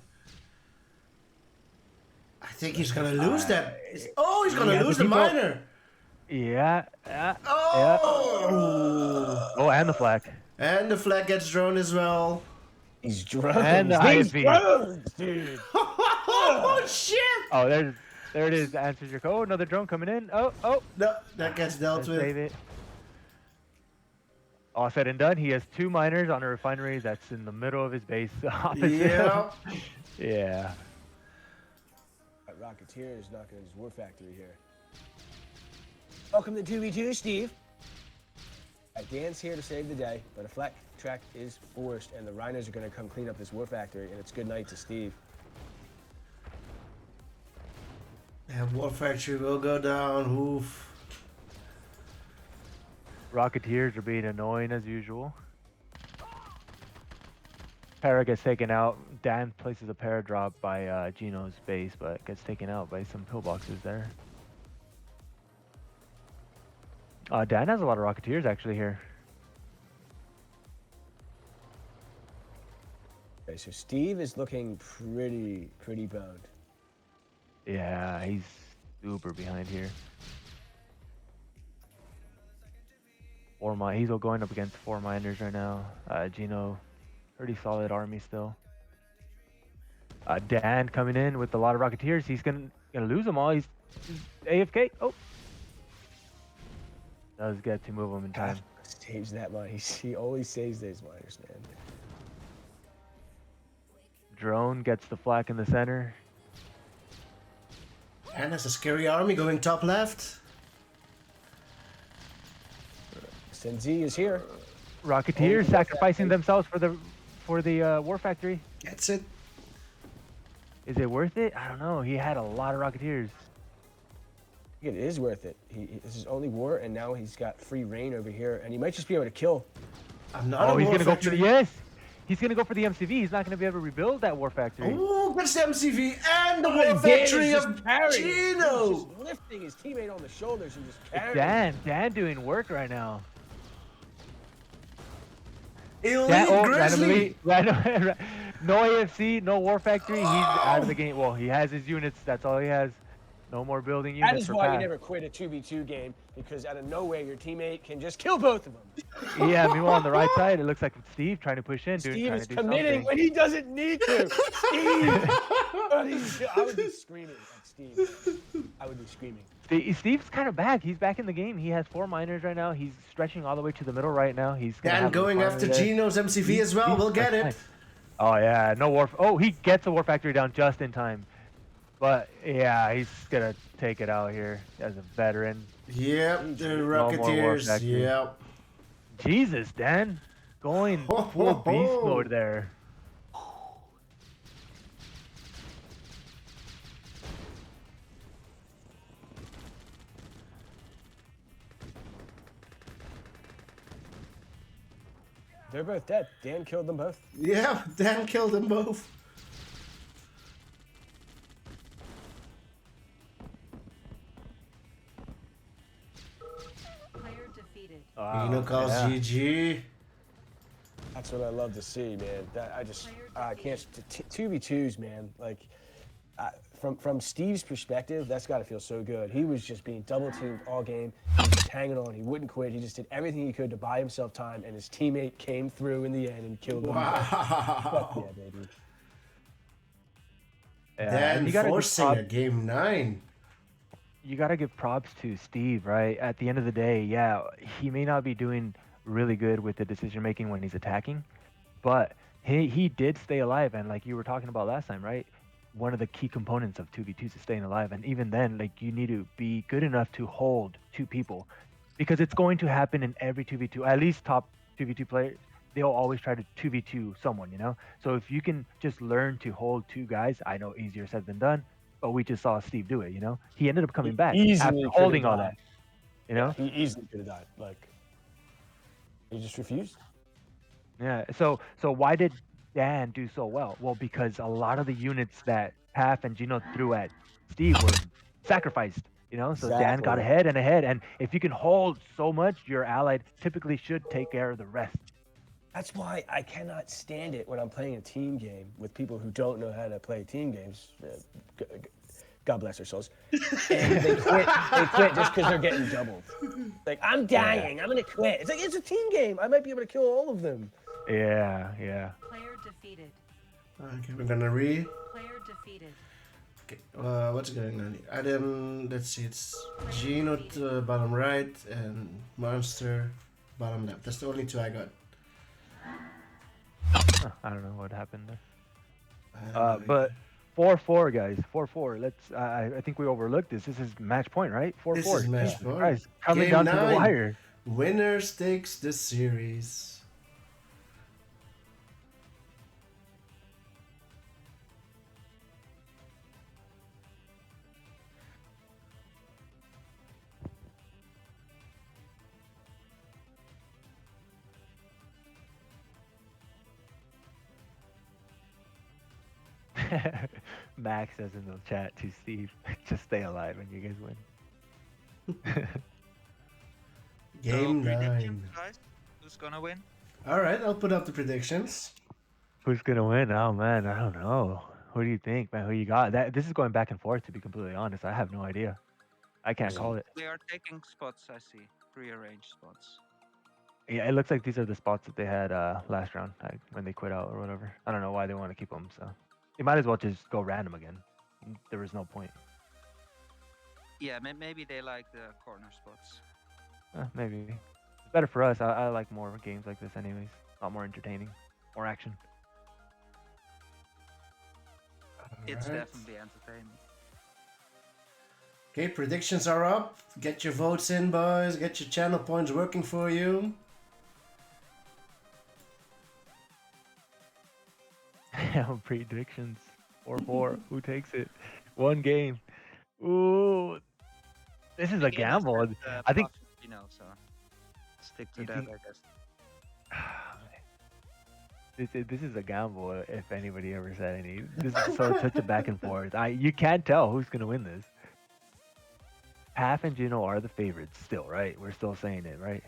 I think he's gonna lose that. Oh, he's gonna yeah, lose the the people- miner. Yeah. Oh! Oh, and the Flak. And the flag gets drawn as well. These drones. And the These ISV. drones, dude. Oh shit! Oh, there it is. Answers your code. Oh, another drone coming in. Oh. No, that gets dealt Let's with. save it. All said and done, he has 2 miners on a refinery that's in the middle of his base opposite. Yeah. Yeah. That Rocketeer is knocking his war factory here. Welcome to 2v2, Steve. Dan's here to save the day, but a flat track is forced, and the Rhinos are going to come clean up this war factory, and it's good night to Steve. Yeah, War Factory will go down. Oof. Rocketeers are being annoying as usual. Para gets taken out. Dan places a para drop by Gino's base, but gets taken out by some pillboxes there. Dan has a lot of Rocketeers actually here. Okay, so Steve is looking pretty boned. Yeah, he's super behind here. He's going up against 4 miners right now. Gino, pretty solid army still. Dan coming in with a lot of Rocketeers. He's gonna lose them all. He's AFK. Oh, does get to move them in time. Saves that mine. He always saves those miners, man. Drone gets the flak in the center. And there's a scary army going top left. Senzi is here. Rocketeers Oh, sacrificing themselves for the war factory. Gets it. Is it worth it? I don't know. He had a lot of Rocketeers. It is worth it. This is only war, and now he's got free reign over here, and he might just be able to kill. I'm not a He's War gonna go for Factory. He's gonna go for the MCV. He's not gonna be able to rebuild that war factory. Ooh, that's the MCV and the War Dan Factory is of just carrying it. Gino. He's just lifting his teammate on the shoulders and just carrying Dan doing work right now. Elite Grizzly. No AFC, no war factory. He's out of the game. Well, he has his units. That's all he has. No more building units. That is for why you Paf. never quit a 2v2 game, because out of nowhere your teammate can just kill both of them. Yeah, meanwhile on the right side, it looks like Steve trying to push in. Steve trying is to do committing something. when he doesn't need to. Steve! I would be screaming at Steve. I would be screaming. Steve's kind of back. He's back in the game. He has 4 miners right now. He's stretching all the way to the middle right now. He's gonna Dan have a going refinery after there. Gino's MCV as well. We'll get it. Oh yeah, no war. Oh, he gets a war factory down just in time. But yeah, he's gonna take it out here as a veteran. Yep, the more War Rocketeers. Factory. Yep. Jesus, Dan, going Ho, full ho, beast ho. mode there. They're both dead. Dan killed them both. Yeah, Dan killed them both. Player defeated. Gino calls yeah. GG. That's what I love to see, man. I can't. 2v2s, man. Like, from Steve's perspective, that's got to feel so good. He was just being double teamed all game. He was just hanging on. He wouldn't quit. He just did everything he could to buy himself time, and his teammate came through in the end and killed him. Wow. Fuck yeah, baby. Yeah, and Dan you gotta give forcing props- a game 9. You gotta give props to Steve, right? At the end of the day, yeah, he may not be doing really good with the decision making when he's attacking, but he did stay alive, and like you were talking about last time, right? One of the key components of 2v2s is staying alive, and even then, like you need to be good enough to hold 2 people, because it's going to happen in every 2v2. At least top 2v2 players, they'll always try to 2v2 someone, you know. So if you can just learn to hold 2 guys, I know easier said than done, but we just saw Steve do it, you know. He ended up coming back easily after could've holding all died. that, you know. He easily could have died. Like, he just refused. Yeah. So why did Dan do so well? Well, because a lot of the units that Paf and Gino threw at Steve were sacrificed. You know, so Dan got Exactly. ahead and ahead, and if you can hold so much, your allied typically should take care of the rest. That's why I cannot stand it when I'm playing a team game with people who don't know how to play team games. God bless their souls. And they quit just because they're getting doubled. Like, I'm dying. I'm going to quit. It's like, it's a team game. I might be able to kill all of them. Yeah. Player defeated. Okay, we're gonna read. Player defeated. Okay, what's going on here? Adam, let's see, it's Gino to the bottom right and Monster bottom left. That's the only two I got. I don't know what happened there. I don't know. But 4-4, guys. 4-4. Let's. I think we overlooked this. This is match point, right? 4-4. This is match Jesus point. Christ. Coming Game down to the 9. wire. Winner takes the series. Max says in the chat to Steve, just stay alive and you guys win. Game So, prediction, 9. guys. Who's gonna win? All right, I'll put up the predictions. Who's gonna win? Oh man, I don't know. Who do you think, man? Who you got? This is going back and forth. To be completely honest, I have no idea. I can't call it. They are taking spots. I see prearranged spots. Yeah, it looks like these are the spots that they had last round when they quit out or whatever. I don't know why they want to keep them. So they might as well just go random again. There was no point. Yeah, maybe they like the corner spots. Maybe it's better for us. I like more games like this, anyways. A lot more entertaining, more action. It's Alright. definitely entertaining. Okay, predictions are up. Get your votes in, boys. Get your channel points working for you. Predictions 4-4. Who takes it? One game. Ooh, this is a gamble. I think. You know, so stick to You that, think- I guess. This is a gamble. If anybody ever said any, this is such a back and forth. You can't tell who's gonna win this. Paf and Gino are the favorites still, right? We're still saying it, right?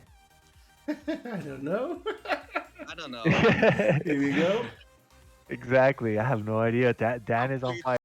I don't know. I don't know. Here we go. Exactly. I have no idea. Dan is on fire.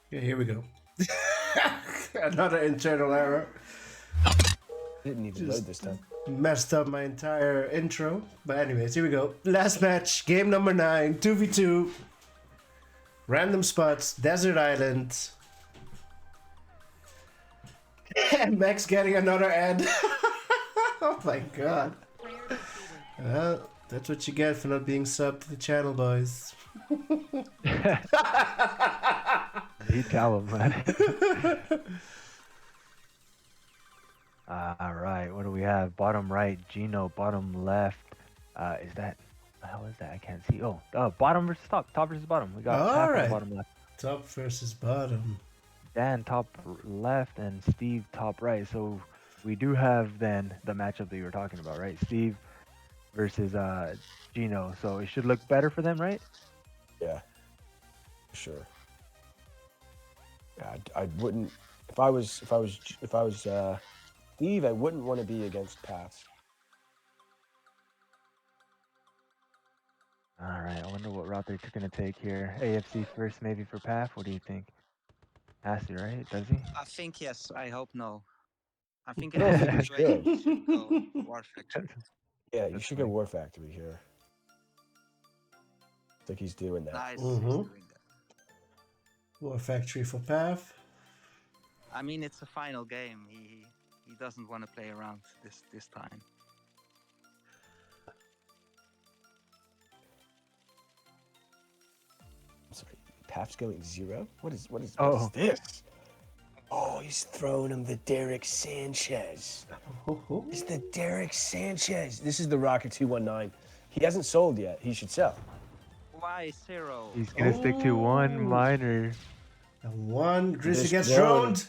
Okay, here we go. Another internal error. Didn't even Just- load this time. Messed up my entire intro. But anyways, here we go. Last match, game number 9, 2v2. Random spots, Desert Island. And Max getting another ad. Oh my god. Player defeated. Well, that's what you get for not being subbed to the channel, boys. You tell him, man. All right, what do we have? Bottom right, Gino. Bottom left, is that? What the hell is that? I can't see. Oh, bottom versus top. Top versus bottom. We got All Paf on right. bottom left. Top versus bottom. Dan top left and Steve top right. So we do have then the matchup that you were talking about, right? Steve versus Gino. So it should look better for them, right? Yeah, for sure. Yeah, I wouldn't. If I was Steve, I wouldn't want to be against Paf. All right, I wonder what route they're gonna take here. AFC first, maybe for Paf. What do you think? Has to, right? Does he? I think yes. I hope no. I think I don't think it's you should. you should go War Factory. Yeah, you That's should funny. go War Factory here. I think he's doing that. Nice. Mhm. He's doing that. War Factory for Paf. I mean, it's a final game. He doesn't want to play around this time. I'm sorry, Paf's going 0? What is Oh. this? Oh, he's throwing him the Derek Sanchez. It's the Derek Sanchez. This is the Rocket 219. He hasn't sold yet. He should sell. Why 0? He's gonna stick to one Oh. minor. And one, Grizzly This gets drone. droned.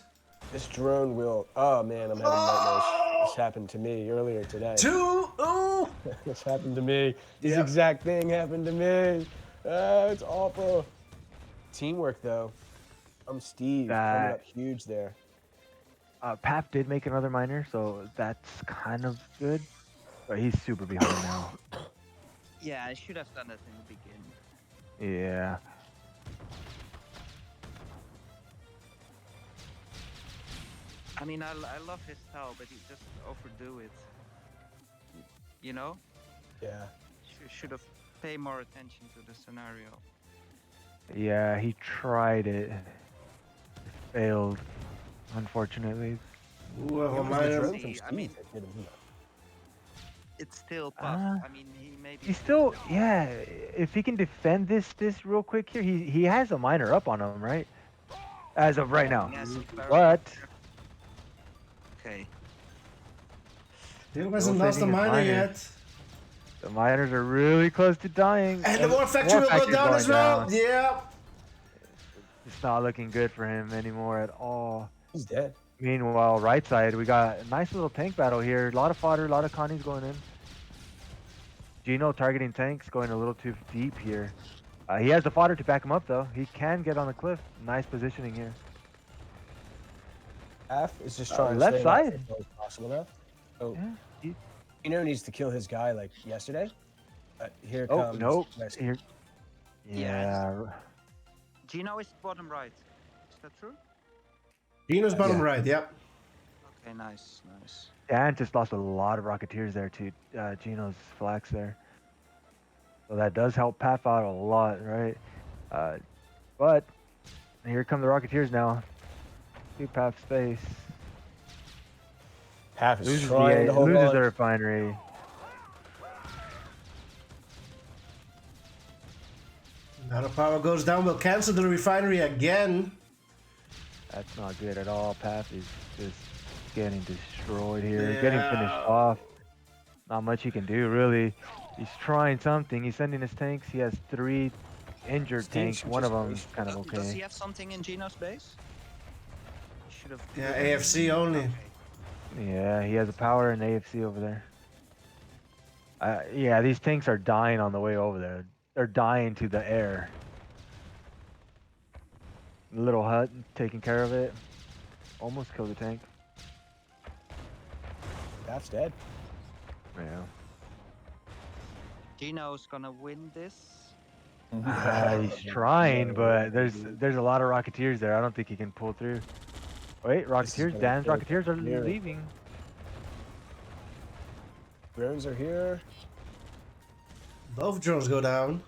This drone will. Oh man, I'm having nightmares. This happened to me earlier today. 2, ooh. This happened to me. This Yep. exact thing happened to me. It's awful. Teamwork though. I'm Steve. Coming That- up huge there. Pap did make another miner, so that's kind of good. But he's super behind now. Yeah, I should have done that in the beginning. Yeah. I mean, I love his style, but he just overdo it. You know, Yeah. should have paid more attention to the scenario. Yeah, he tried it. Failed, unfortunately. Ooh, It was the miner. drone from See, Steve I mean- that did him in. It's still Puff. Ah. I mean, he maybe He's still, yeah. If he can defend this real quick here, he has a miner up on him, right? As of right now. Yes, But okay. He hasn't Still lost a saving his miner miners. yet. the miners are really close to dying. And the war factory will go factory's down going as well. down. Yeah. It's not looking good for him anymore at all. He's dead. Meanwhile, right side, we got a nice little tank battle here. A lot of fodder, a lot of Connies going in. Gino targeting tanks, going a little too deep here. He has the fodder to back him up, though. He can get on the cliff. Nice positioning here. Paf is just trying left to stay alive side. as long as possible now. Oh, Yeah. Gino needs to kill his guy like yesterday. But here Oh, comes nope. Rescue. Here. Yeah. Yeah. Gino is bottom right. Is that true? Gino's bottom Yeah. right. Yep. Okay, nice, nice. Dan just lost a lot of Rocketeers there to Gino's flax there. So that does help Paf out a lot, right? But here come the Rocketeers now. To Paf's space. Paf is Loses, trying to hold loses on. the refinery. Now the power goes down. We'll cancel the refinery again. That's not good at all. Paf is just getting destroyed here. Getting Yeah. finished off. Not much he can do, really. He's trying something. He's sending his tanks. He has 3 injured Steve tanks. should One of just them wait. is kind of Does he okay. have something in Gino's base? He should have. Yeah, AFC only. Okay. Yeah, he has a power and AFC over there. Yeah, these tanks are dying on the way over there. They're dying to the air. Little hut taking care of it. Almost killed the tank. Paf's dead. Yeah. Gino's gonna win this. He's trying, but there's a lot of Rocketeers there. I don't think he can pull through. Wait, Rocketeers, gonna Dan's be Rocketeers are nearly. leaving. Drones are here. Both drones go down.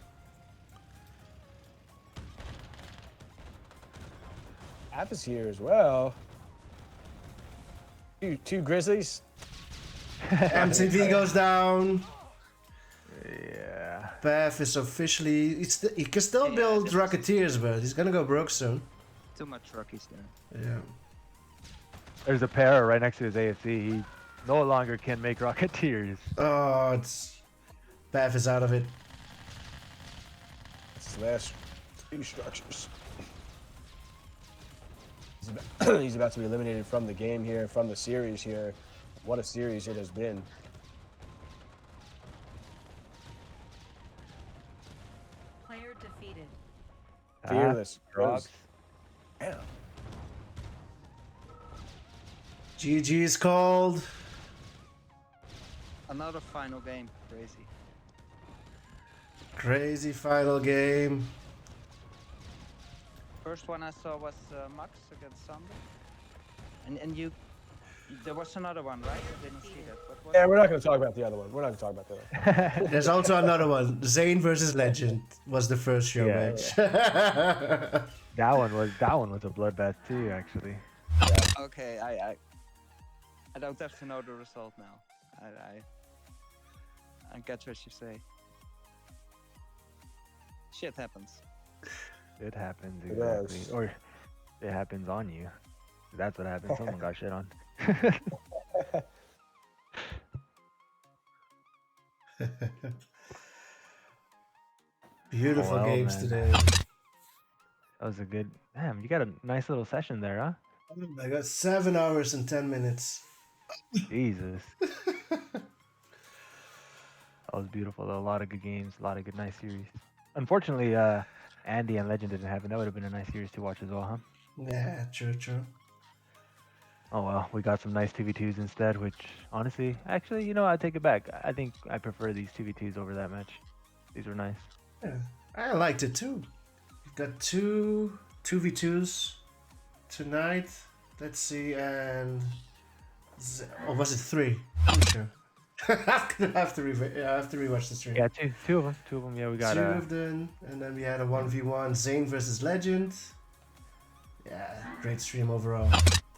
Paf is here as well. Two Grizzlies. MTV goes down. Yeah. Paf is officially. He can still Yeah, build just- Rocketeers, but he's gonna go broke soon. Too much Rockies there. Yeah. There's a pair right next to his AFC. He no longer can make Rocketeers. Oh, it's. Paf is out of it. That's his last 2 structures. He's about to be eliminated from the game here, from the series here. What a series it has been. Player defeated. Fearless. Drops. Damn. GG is called. Another final game. Crazy. Crazy final game. First one I saw was Max against Sander. And you, there was another one, right? I didn't see that. What was Yeah, it? we're not going to talk about the other one. We're not going to talk about the other one. There's also another one. Zane versus Legend was the first show Yeah, match. That one was a bloodbath too, actually. Okay, I don't have to know the result now. I get what you say. Shit happens. It happens It exactly, does. or it happens on you. That's what happened. Someone got shit on. Beautiful Well, games man. today. That was a good. Damn, you got a nice little session there, huh? I got 7 hours and 10 minutes. Jesus. That was beautiful though. A lot of good games, a lot of good, nice series. Unfortunately, Andy and Legend didn't have it. That would have been a nice series to watch as well, huh? Yeah, true. Oh well, we got some nice 2v2s instead, which honestly, actually, you know, I take it back. I think I prefer these 2v2s over that match. These were nice. Yeah, I liked it too. We've got 2v2s tonight. Let's see, and or was it 3? I'm not sure. I have to rewatch the stream. Yeah, two of them. Two of them. Yeah, we got 2 of them, and then we had a 1v1 Zane versus Legend. Yeah, great stream overall.